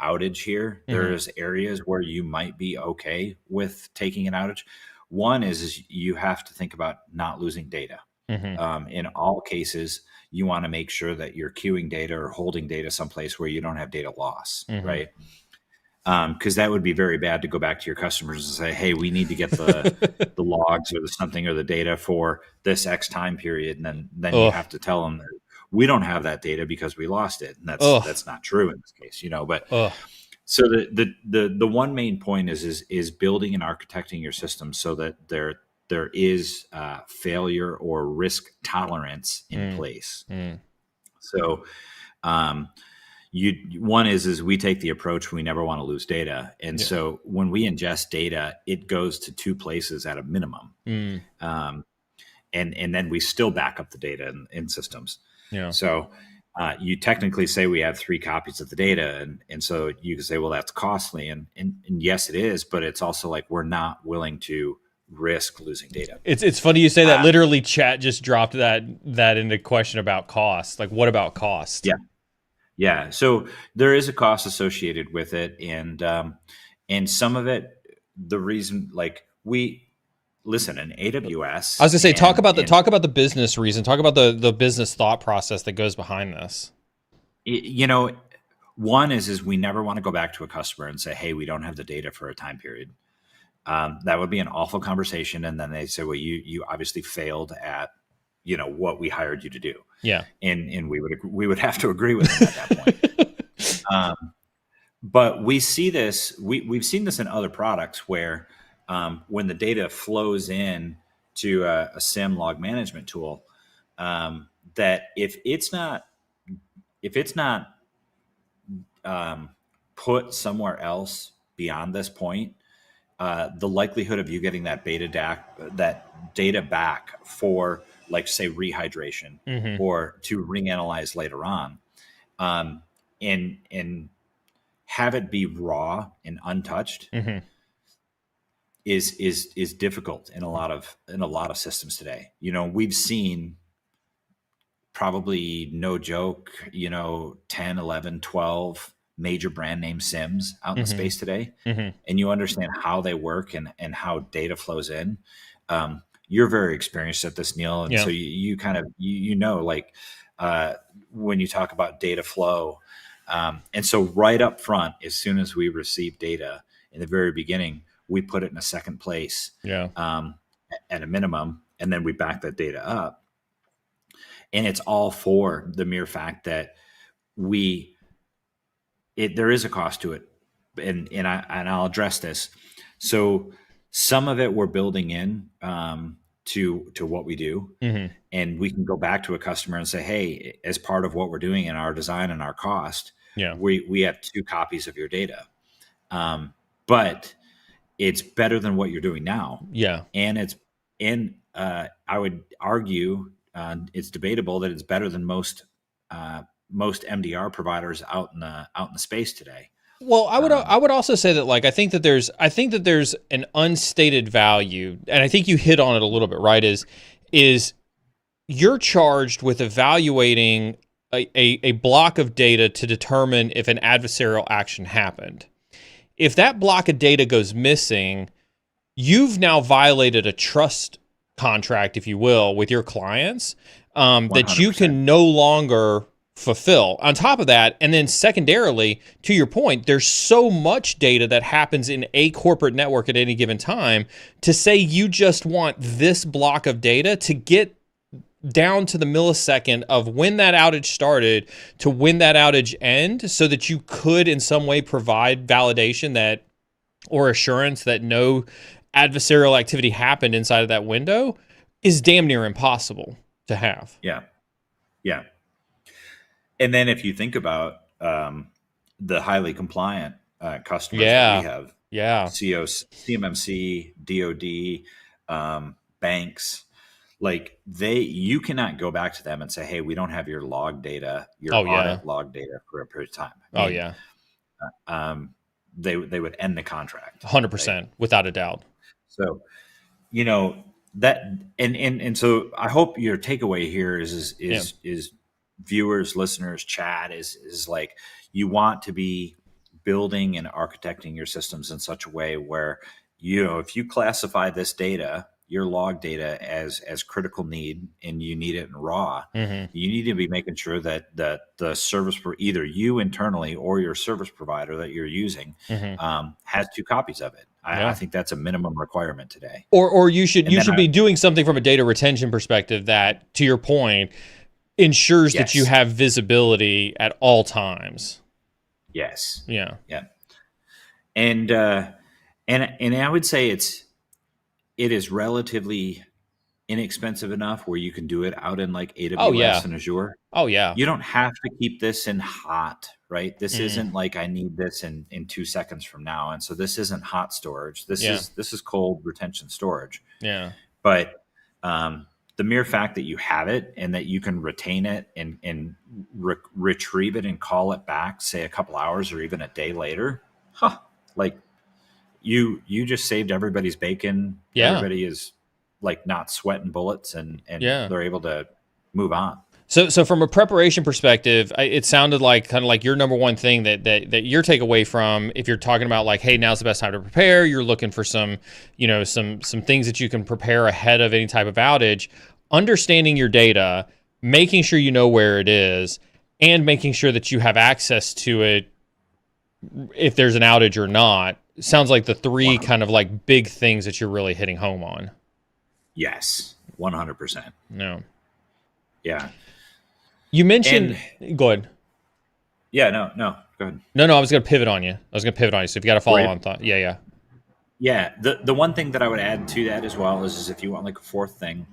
C: outage here. There's areas where you might be okay with taking an outage. One is you have to think about not losing data. In all cases, you want to make sure that you're queuing data or holding data someplace where you don't have data loss, right? Because that would be very bad to go back to your customers and say, hey, we need to get the logs or the something or the data for this X time period. And then you have to tell them that we don't have that data because we lost it. And that's not true in this case, but so the one main point is building and architecting your system so that there is failure or risk tolerance in place. So, one is we take the approach we never want to lose data, and so when we ingest data, it goes to 2 places at a minimum, and then we still back up the data in systems. So you technically say we have 3 copies of the data, and so you can say, well, that's costly, and yes, it is, but it's also like we're not willing to risk losing data.
B: It's funny you say that. Literally, chat just dropped that into question about cost. Like, what about cost?
C: Yeah. So there is a cost associated with it. And some of it, the reason, like in AWS.
B: I was gonna say, talk about the business reason, talk about the business thought process that goes behind this.
C: One is we never want to go back to a customer and say, hey, we don't have the data for a time period. That would be an awful conversation. And then they say, well, you obviously failed at, what we hired you to do.
B: Yeah.
C: And we would have to agree with them at that point. But we see this, we've seen this in other products where when the data flows in to a SIM log management tool, that if it's not put somewhere else beyond this point, the likelihood of you getting that data back for, like, say, rehydration or to reanalyze later on, and have it be raw and untouched is difficult in a lot of systems today. We've seen, probably no joke, 10, 11, 12 major brand name SIMs out in the space today, and you understand how they work and how data flows in. You're very experienced at this, Neal, and so you kind of like when you talk about data flow. And so right up front, as soon as we receive data in the very beginning, we put it in a second place at a minimum, and then we back that data up. And it's all for the mere fact that there is a cost to it. And I'll address this. So some of it we're building in to what we do.
B: Mm-hmm.
C: And we can go back to a customer and say, hey, as part of what we're doing in our design and our cost, we have 2 copies of your data. But it's better than what you're doing now.
B: Yeah.
C: And I would argue it's debatable that it's better than most MDR providers out in the space today.
B: Well, I would also say that, like, I think that there's an unstated value, and I think you hit on it a little bit, right? Is you're charged with evaluating a block of data to determine if an adversarial action happened. If that block of data goes missing, you've now violated a trust contract, if you will, with your clients that you can no longer fulfill. On top of that, and then secondarily, to your point, there's so much data that happens in a corporate network at any given time. To say you just want this block of data to get down to the millisecond of when that outage started to when that outage ended, so that you could in some way provide validation that, or assurance that no adversarial activity happened inside of that window, is damn near impossible to have.
C: Yeah. And then if you think about the highly compliant customers that we have, COs, CMMC, DoD, banks, like you cannot go back to them and say, hey, we don't have your log data, your audit log data for a period of time. They would end the contract.
B: 100%, right? Without a doubt.
C: So, that, and so I hope your takeaway here is viewers, listeners, chat is like, you want to be building and architecting your systems in such a way where, if you classify this data, your log data, as critical need, and you need it in raw, you need to be making sure that the service, for either you internally or your service provider that you're using has 2 copies of it. I think that's a minimum requirement today.
B: Or you should be doing something from a data retention perspective that, to your point, ensures that you have visibility at all times.
C: Yes.
B: Yeah.
C: And I would say it is relatively inexpensive enough where you can do it out in like AWS and Azure.
B: Oh yeah.
C: You don't have to keep this in hot, right? This isn't like I need this in 2 seconds from now. And so this isn't hot storage. This is cold retention storage.
B: Yeah.
C: But the mere fact that you have it and that you can retain it and retrieve it and call it back, say a couple hours or even a day later, like you just saved everybody's bacon.
B: Yeah.
C: Everybody is like not sweating bullets and they're able to move on.
B: So from a preparation perspective, it sounded like kind of like your number one thing that your takeaway from, if you're talking about like, hey, now's the best time to prepare, you're looking for some things that you can prepare ahead of any type of outage, understanding your data, making sure you know where it is, and making sure that you have access to it if there's an outage or not. Sounds like the 3 kind of like big things that you're really hitting home on.
C: Yes, 100%.
B: No.
C: Yeah.
B: You mentioned, go ahead.
C: Yeah, no, go ahead.
B: No, I was going to pivot on you. So if you got a follow on thought. Yeah.
C: Yeah. The one thing that I would add to that as well is if you want like a 4th thing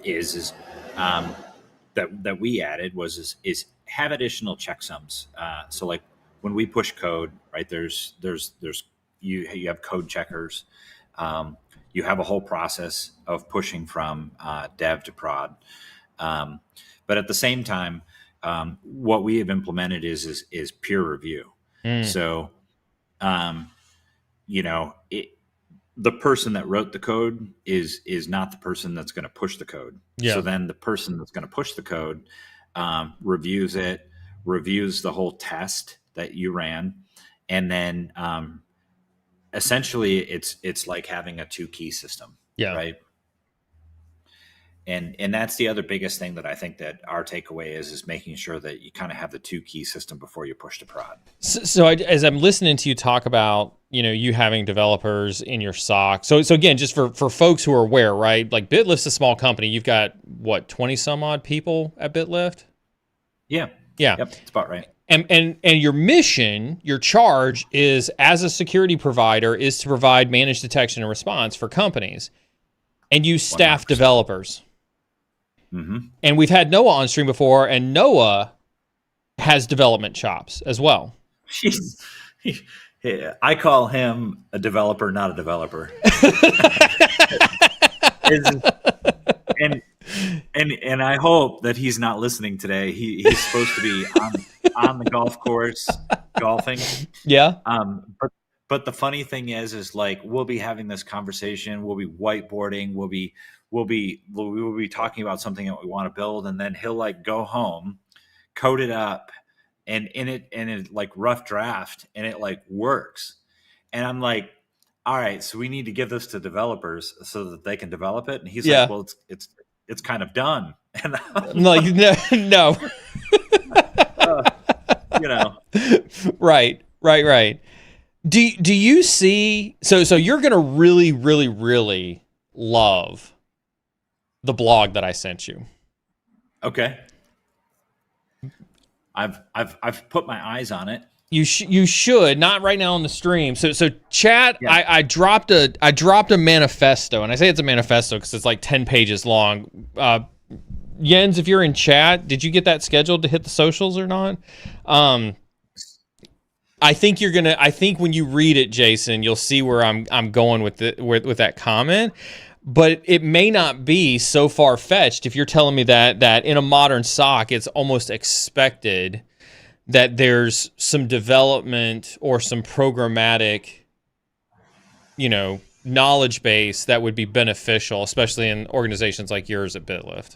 C: is that we added is have additional checksums. So like when we push code, right, there's you have code checkers. You have a whole process of pushing from dev to prod. But at the same time, what we have implemented is peer review. So, the person that wrote the code is not the person that's going to push the code.
B: Yeah.
C: So then the person that's going to push the code reviews it, reviews the whole test that you ran, and then essentially it's like having a 2-key system.
B: Yeah.
C: Right. And that's the other biggest thing that I think that our takeaway is making sure that you kind of have the 2 key system before you push to prod.
B: So as I'm listening to you talk about, you having developers in your SOC. So again, just for folks who are aware, right? Like BitLift's a small company. You've got what, 20 some odd people at BitLift?
C: Yeah.
B: Yeah.
C: Yep. That's about right.
B: And your mission, your charge is, as a security provider, is to provide managed detection and response for companies. And you staff
C: 100%.
B: developers.
C: Mm-hmm.
B: And we've had Noah on stream before, and Noah has development chops as well.
C: I call him a developer, not a developer. And I hope that he's not listening today. He's supposed to be on the golf course golfing.
B: Yeah.
C: But the funny thing is like, we'll be having this conversation. We'll be whiteboarding. We'll be talking about something that we want to build, and then he'll like go home, code it up, and in it like rough draft, and it like works. And I'm like, all right, so we need to give this to developers so that they can develop it. And he's like, well, it's kind of done. And I'm
B: like, no. Right. Do you see? So you're gonna really, really, really love the blog that I sent you.
C: Okay. I've put my eyes on it.
B: You should, not right now on the stream. So chat. Yeah. I dropped a manifesto, and I say it's a manifesto because it's like 10 pages long. Jens, if you're in chat, did you get that scheduled to hit the socials or not? I think when you read it, Jason, you'll see where I'm going with that comment. But it may not be so far-fetched if you're telling me that in a modern SOC, it's almost expected that there's some development or some programmatic, knowledge base that would be beneficial, especially in organizations like yours at BitLift.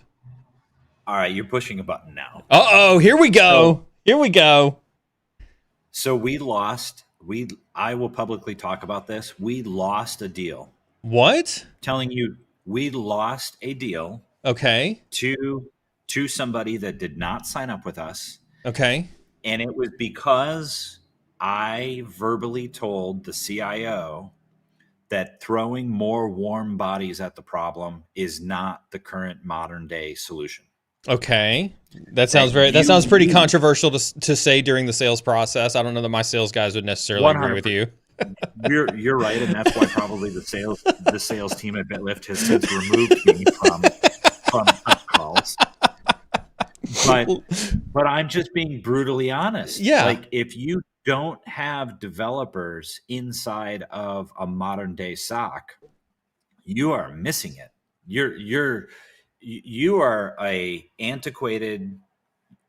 C: All right, you're pushing a button now.
B: Uh-oh, here we go.
C: So I will publicly talk about this. We lost a deal.
B: What?
C: Telling you, we lost a deal.
B: Okay.
C: To somebody that did not sign up with us.
B: Okay.
C: And it was because I verbally told the CIO that throwing more warm bodies at the problem is not the current modern day solution.
B: Okay. That sounds pretty controversial to say during the sales process. I don't know that my sales guys would necessarily 100%. Agree with you.
C: You're right, and that's why probably the sales team at BitLift has since removed me from such calls. But I'm just being brutally honest.
B: Yeah.
C: Like, if you don't have developers inside of a modern day SOC, you are missing it. You are a antiquated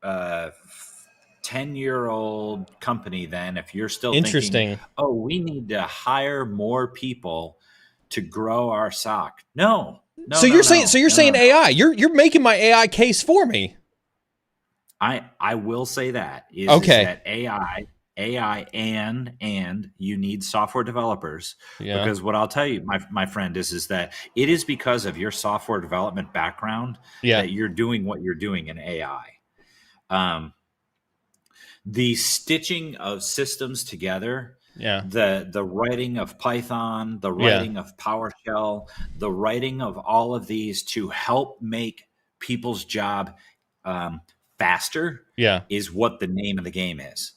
C: 10-year-old company then if you're still thinking, oh, we need to hire more people to grow our SOC. No.
B: So you're saying AI. You're making my AI case for me.
C: I will say that is that AI and you need software developers. Yeah. Because what I'll tell you, my friend, is that it is because of your software development background that you're doing what you're doing in AI. The stitching of systems together, the writing of Python, the writing of PowerShell, the writing of all of these to help make people's job faster is what the name of the game is.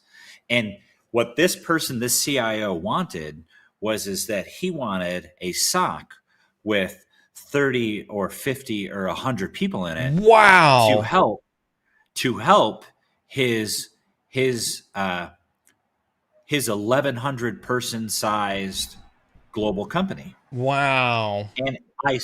C: And what this CIO wanted is that he wanted a SOC with 30 or 50 or 100 people in it.
B: Wow.
C: To help his 1,100 person sized global company.
B: Wow.
C: And I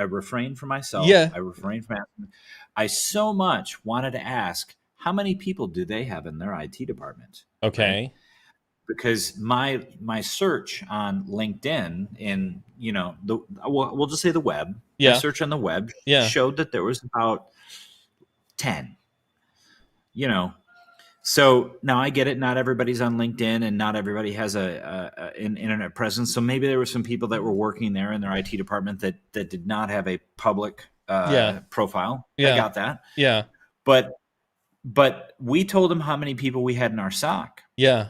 C: refrained from myself.
B: Yeah.
C: I refrained from asking. I so much wanted to ask, how many people do they have in their IT department?
B: Okay.
C: Right? Because my search on LinkedIn in, we'll just say the web.
B: Yeah.
C: My search on the web showed that there was about 10. So now I get it. Not everybody's on LinkedIn, and not everybody has an internet presence. So maybe there were some people that were working there in their IT department that did not have a public
B: Yeah.
C: profile. I
B: Yeah.
C: got that.
B: Yeah.
C: But we told them how many people we had in our SOC.
B: Yeah.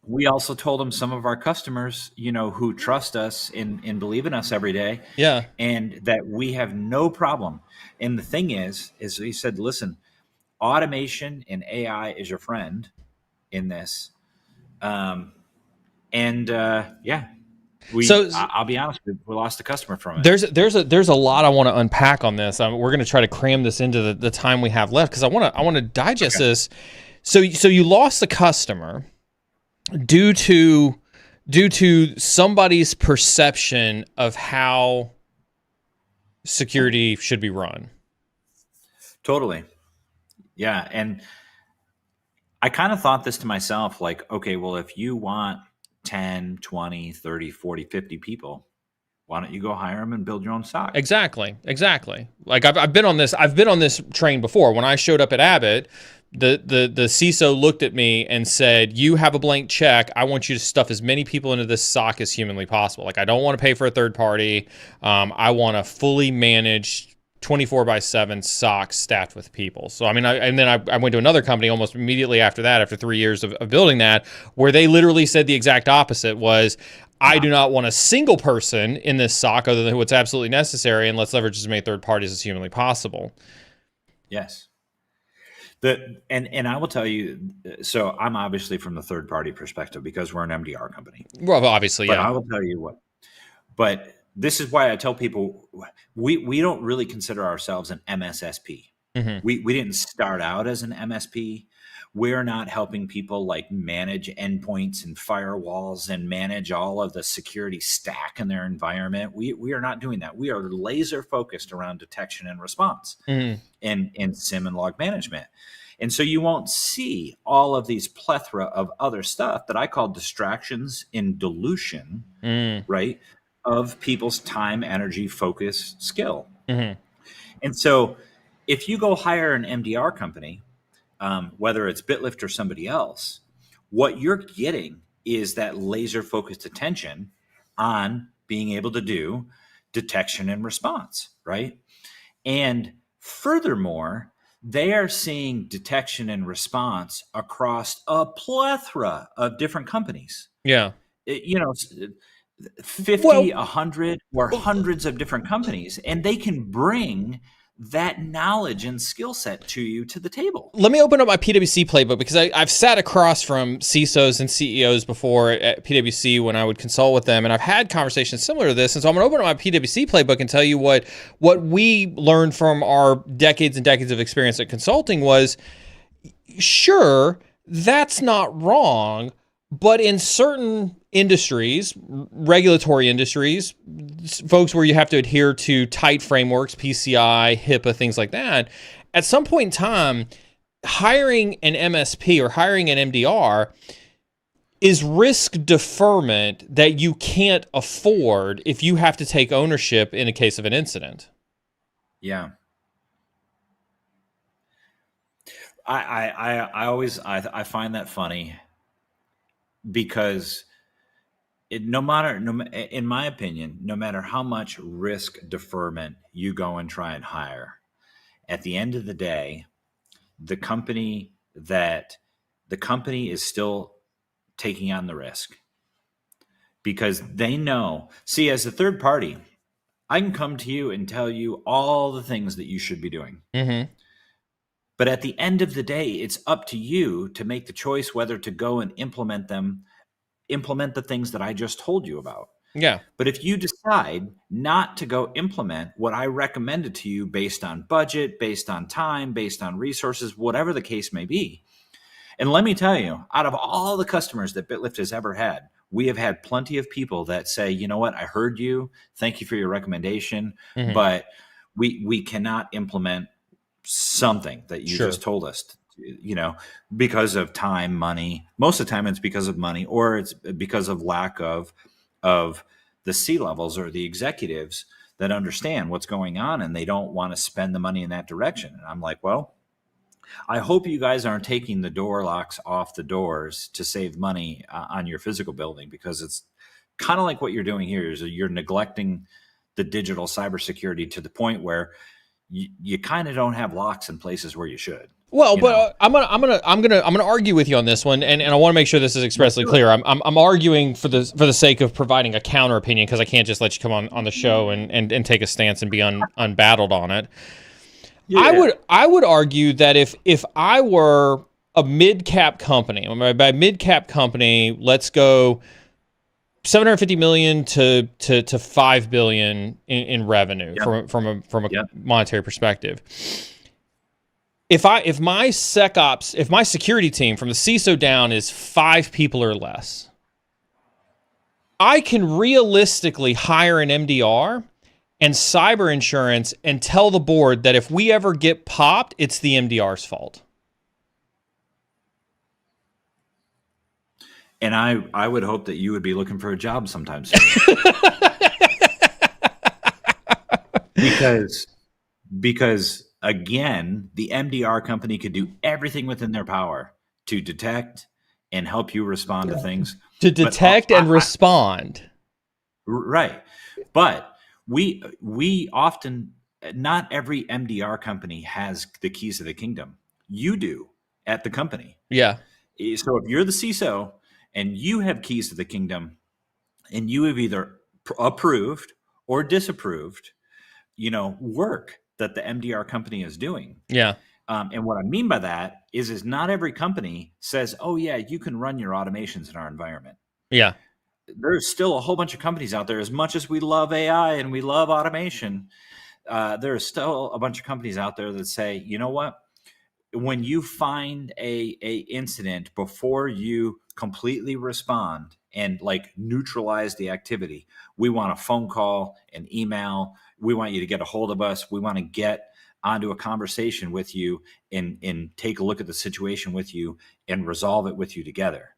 C: We also told them some of our customers, who trust us and believe in us every day,
B: Yeah.
C: and that we have no problem. And the thing is he said, listen, automation and AI is your friend in this. Yeah, I'll be honest, we lost a customer from it.
B: There's a lot I want to unpack on this. We're going to try to cram this into the time we have left, because I want to digest this. So you lost the customer due to somebody's perception of how security should be run.
C: Totally. Yeah. And I kind of thought this to myself, like, okay, well, if you want 10, 20, 30, 40, 50 people, why don't you go hire them and build your own SOC?
B: Exactly. Like I've been on this train before. When I showed up at Abbott, the CISO looked at me and said, "You have a blank check. I want you to stuff as many people into this SOC as humanly possible. Like, I don't want to pay for a third party. I want a fully managed 24/7 SOC staffed with people." So, I mean, I went to another company almost immediately after that, after 3 years of building that, where they literally said the exact opposite was, I do not want a single person in this SOC other than what's absolutely necessary, and let's leverage as many third parties as humanly possible.
C: Yes. And I will tell you, so I'm obviously from the third party perspective because we're an MDR company.
B: Well, obviously,
C: but
B: yeah.
C: I will tell you what. But this is why I tell people we don't really consider ourselves an MSSP.
B: Mm-hmm.
C: We didn't start out as an MSP. We're not helping people like manage endpoints and firewalls and manage all of the security stack in their environment. We are not doing that. We are laser focused around detection and response and SIM and log management. And so you won't see all of these plethora of other stuff that I call distractions in dilution, right, of people's time, energy, focus, skill.
B: Mm-hmm.
C: And so if you go hire an MDR company, whether it's BitLift or somebody else, what you're getting is that laser focused attention on being able to do detection and response, right? And furthermore, they are seeing detection and response across a plethora of different companies.
B: Yeah.
C: 50, 100, or hundreds of different companies, and they can bring that knowledge and skill set to you to the table.
B: Let me open up my PwC playbook, because I've sat across from CISOs and CEOs before at PwC when I would consult with them, and I've had conversations similar to this. And so I'm going to open up my PwC playbook and tell you what we learned from our decades and decades of experience at consulting was, sure, that's not wrong, but in certain industries, regulatory industries, folks where you have to adhere to tight frameworks, PCI, HIPAA, things like that, at some point in time, hiring an MSP or hiring an MDR is risk deferment that you can't afford if you have to take ownership in a case of an incident.
C: Yeah. I always find that funny, because in my opinion, no matter how much risk deferment you go and try and hire, at the end of the day, the company is still taking on the risk, because they know, see, as a third party, I can come to you and tell you all the things that you should be doing.
B: Mm-hmm.
C: But at the end of the day, it's up to you to make the choice whether to go and implement the things that I just told you about.
B: Yeah.
C: But if you decide not to go implement what I recommended to you based on budget, based on time, based on resources, whatever the case may be. And let me tell you, out of all the customers that BitLift has ever had, we have had plenty of people that say, you know what, I heard you. Thank you for your recommendation. Mm-hmm. But we cannot implement something that you just told us, because of time, money. Most of the time it's because of money, or it's because of lack of the C-levels or the executives that understand what's going on, and they don't want to spend the money in that direction. And I'm like, well, I hope you guys aren't taking the door locks off the doors to save money on your physical building, because it's kind of like what you're doing here is you're neglecting the digital cybersecurity to the point where you kind of don't have locks in places where you should.
B: Well,
C: You
B: but
C: know?
B: I'm gonna argue with you on this one, and I want to make sure this is expressly clear. I'm arguing for the sake of providing a counter opinion, because I can't just let you come on the show and take a stance and be unbattled on it.
C: Yeah.
B: I would argue that if I were a mid cap company, by mid cap company, let's go 750 million to 5 billion in revenue from a monetary perspective. If my security team from the CISO down is 5 people or less, I can realistically hire an MDR and cyber insurance and tell the board that if we ever get popped, it's the MDR's fault.
C: And I would hope that you would be looking for a job sometime soon. because again, the MDR company could do everything within their power to detect and help you respond to things.
B: To detect and respond.
C: Right. But we often, not every MDR company has the keys to the kingdom. You do at the company.
B: Yeah.
C: So if you're the CISO and you have keys to the kingdom and you have either approved or disapproved, work that the MDR company is doing.
B: Yeah.
C: And what I mean by that is not every company says, oh yeah, you can run your automations in our environment.
B: Yeah.
C: There's still a whole bunch of companies out there. As much as we love AI and we love automation, there are still a bunch of companies out there that say, you know what? When you find a incident, before you completely respond and like neutralize the activity, we want a phone call, an email. We want you to get a hold of us. We want to get onto a conversation with you and take a look at the situation with you and resolve it with you together.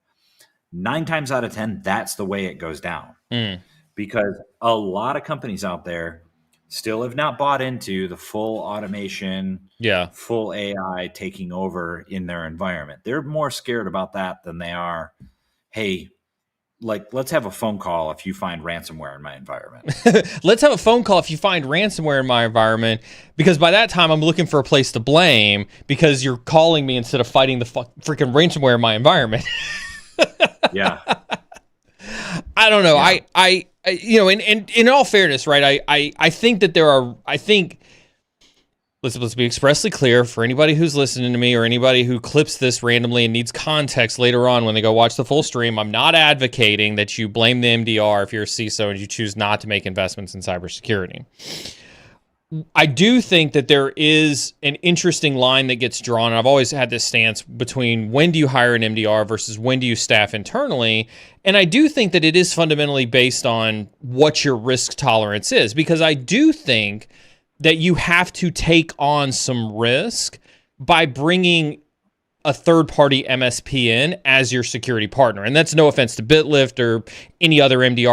C: 9 times out of 10, that's the way it goes down. Because a lot of companies out there still have not bought into the full automation, full AI taking over in their environment. They're more scared about that than they are, hey, like, let's have a phone call if you find ransomware in my environment.
B: Let's have a phone call if you find ransomware in my environment, because by that time I'm looking for a place to blame because you're calling me instead of fighting the freaking ransomware in my environment.
C: Yeah.
B: I don't know. Yeah. I and in all fairness, right? I think that let's be expressly clear for anybody who's listening to me or anybody who clips this randomly and needs context later on when they go watch the full stream. I'm not advocating that you blame the MDR if you're a CISO and you choose not to make investments in cybersecurity. I do think that there is an interesting line that gets drawn, and I've always had this stance between when do you hire an MDR versus when do you staff internally, and I do think that it is fundamentally based on what your risk tolerance is, because I do think that you have to take on some risk by bringing a third-party MSP in as your security partner. And that's no offense to BitLift or any other MSP.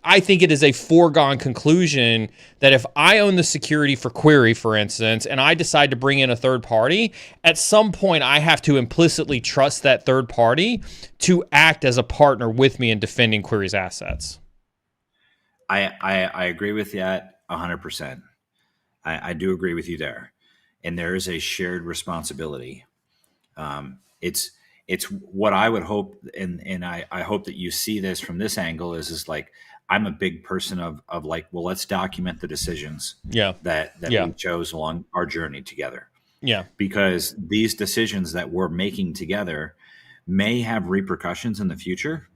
B: I think it is a foregone conclusion that if I own the security for Query, for instance, and I decide to bring in a third party, at some point I have to implicitly trust that third party to act as a partner with me in defending Query's assets.
C: I agree with that 100%. I do agree with you there. And there is a shared responsibility. It's what I would hope, and I hope that you see this from this angle is like, I'm a big person of like, well, let's document the decisions that we chose along our journey together. Yeah. Because these decisions that we're making together may have repercussions in the future.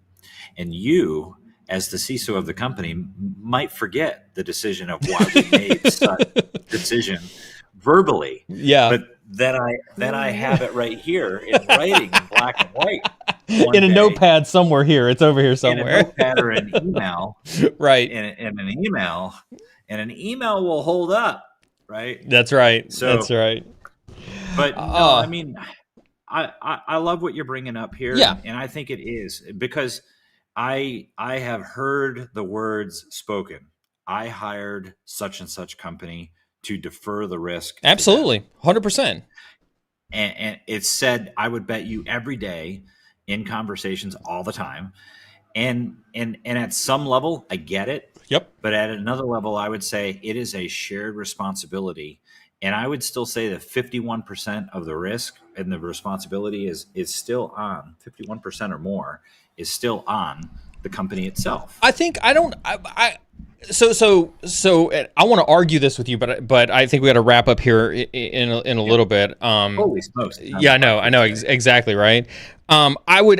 C: And you, as the CISO of the company, might forget the decision of why we made such decision verbally. Yeah. But then I have it right here in writing in black and white.
B: In a notepad somewhere here. It's over here somewhere.
C: In a notepad or an email.
B: Right.
C: In an email. And an email will hold up. Right.
B: That's right. That's right.
C: But no, I mean, I love what you're bringing up here. Yeah. And I think it is because I have heard the words spoken. I hired such and such company to defer the risk.
B: Absolutely. 100%.
C: And it's said, I would bet you every day in conversations all the time. And at some level, I get it.
B: Yep.
C: But at another level, I would say it is a shared responsibility. And I would still say that 51% of the risk and the responsibility is still on 51% or more is still on the company itself.
B: I think I want to argue this with you, but I think we got to wrap up here in a little bit.
C: Holy smokes!
B: Yeah, I know exactly right. I'll say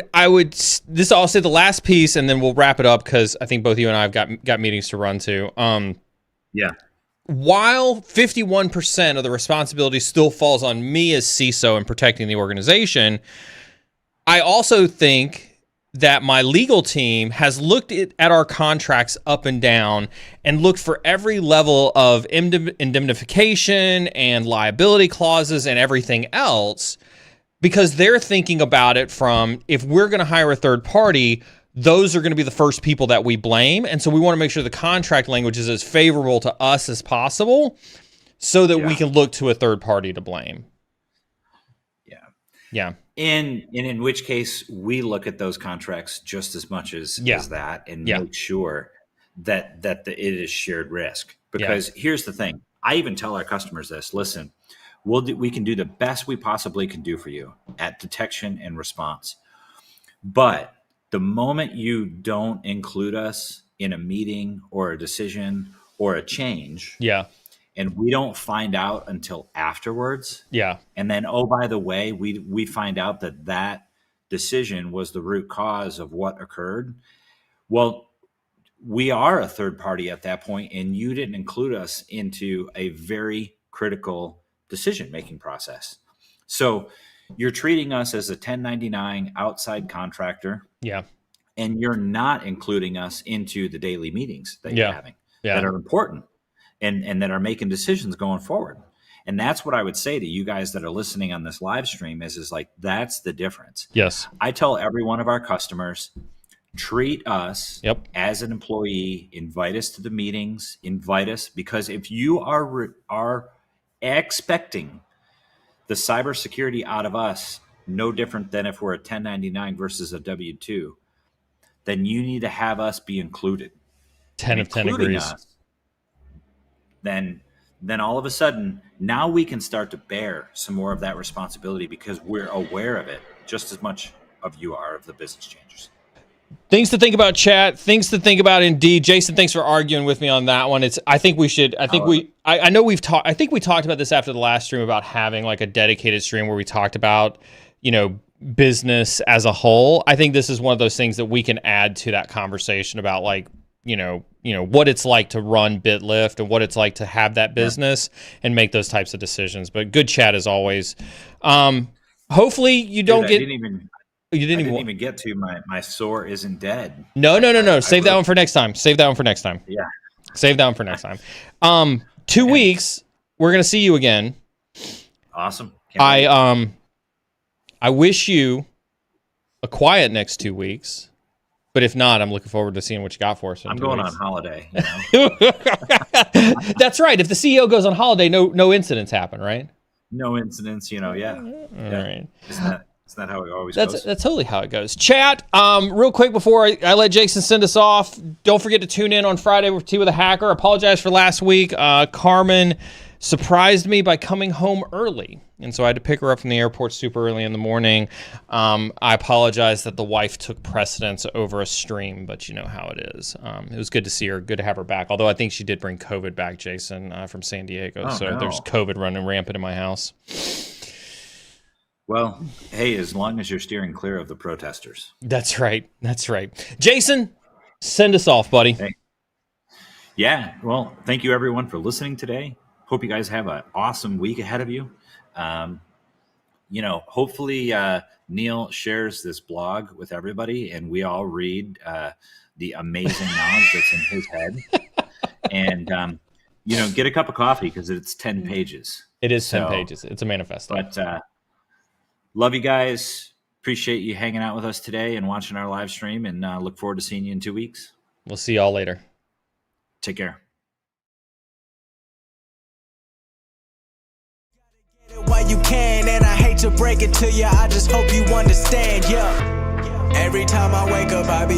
B: the last piece, and then we'll wrap it up because I think both you and I have got meetings to run to.
C: Yeah.
B: While 51% of the responsibility still falls on me as CISO in protecting the organization, I also think that my legal team has looked at our contracts up and down and looked for every level of indemnification and liability clauses and everything else, because they're thinking about it from, if we're going to hire a third party, those are going to be the first people that we blame. And so we want to make sure the contract language is as favorable to us as possible so that we can look to a third party to blame. Yeah.
C: And in which case we look at those contracts just as much as that and make sure that it is shared risk. Because here's the thing. I even tell our customers this, listen, we can do the best we possibly can do for you at detection and response. But the moment you don't include us in a meeting or a decision or a change, and we don't find out until afterwards, and then, oh, by the way, we find out that decision was the root cause of what occurred, well, we are a third party at that point, and you didn't include us into a very critical decision-making process. So you're treating us as a 1099 outside contractor. And you're not including us into the daily meetings that you're having that are important and that are making decisions going forward. And that's what I would say to you guys that are listening on this live stream is like, that's the difference.
B: Yes.
C: I tell every one of our customers, treat us as an employee, invite us to the meetings, invite us, because if you are expecting the cybersecurity out of us, no different than if we're a 1099 versus a W-2, then you need to have us be included.
B: 10 of 10 agrees.
C: Us, then all of a sudden, now we can start to bear some more of that responsibility because we're aware of it just as much of you are of the business changers.
B: Things to think about, chat. Things to think about, indeed. Jason, thanks for arguing with me on that one. I think we should. I think I know we've talked. I think we talked about this after the last stream about having like a dedicated stream where we talked about, business as a whole. I think this is one of those things that we can add to that conversation about like, what it's like to run BitLift and what it's like to have that business and make those types of decisions. But good chat as always. Hopefully you don't get.
C: I didn't even get to my sore isn't dead.
B: No. Save that one for next time.
C: Yeah.
B: Save that one for next time. 2 weeks, we're going to see you again.
C: Awesome.
B: I wish you a quiet next 2 weeks, but if not, I'm looking forward to seeing what you got for us.
C: I'm going on holiday.
B: That's right. If the CEO goes on holiday, no incidents happen, right?
C: No incidents, yeah.
B: All right.
C: Isn't that how it always goes?
B: That's totally how it goes. Chat, real quick before I let Jason send us off, don't forget to tune in on Friday with Tea with a Hacker. Apologize for last week. Carmen surprised me by coming home early, and so I had to pick her up from the airport super early in the morning. I apologize that the wife took precedence over a stream, but you know how it is. It was good to see her, good to have her back, although I think she did bring COVID back, Jason, from San Diego, there's COVID running rampant in my house.
C: Well, hey, as long as you're steering clear of the protesters.
B: That's right. Jason, send us off, buddy.
C: Hey. Yeah, well, thank you everyone for listening today. Hope you guys have an awesome week ahead of you. Hopefully Neal shares this blog with everybody and we all read the amazing knowledge that's in his head. And, get a cup of coffee because it's 10 pages.
B: It is 10 pages. It's a manifesto.
C: But love you guys. Appreciate you hanging out with us today and watching our live stream, and look forward to seeing you in 2 weeks.
B: We'll see y'all later.
C: Take care.
A: you can. And I hate to break it to you, I just hope you understand, yeah. Every time I wake up, I be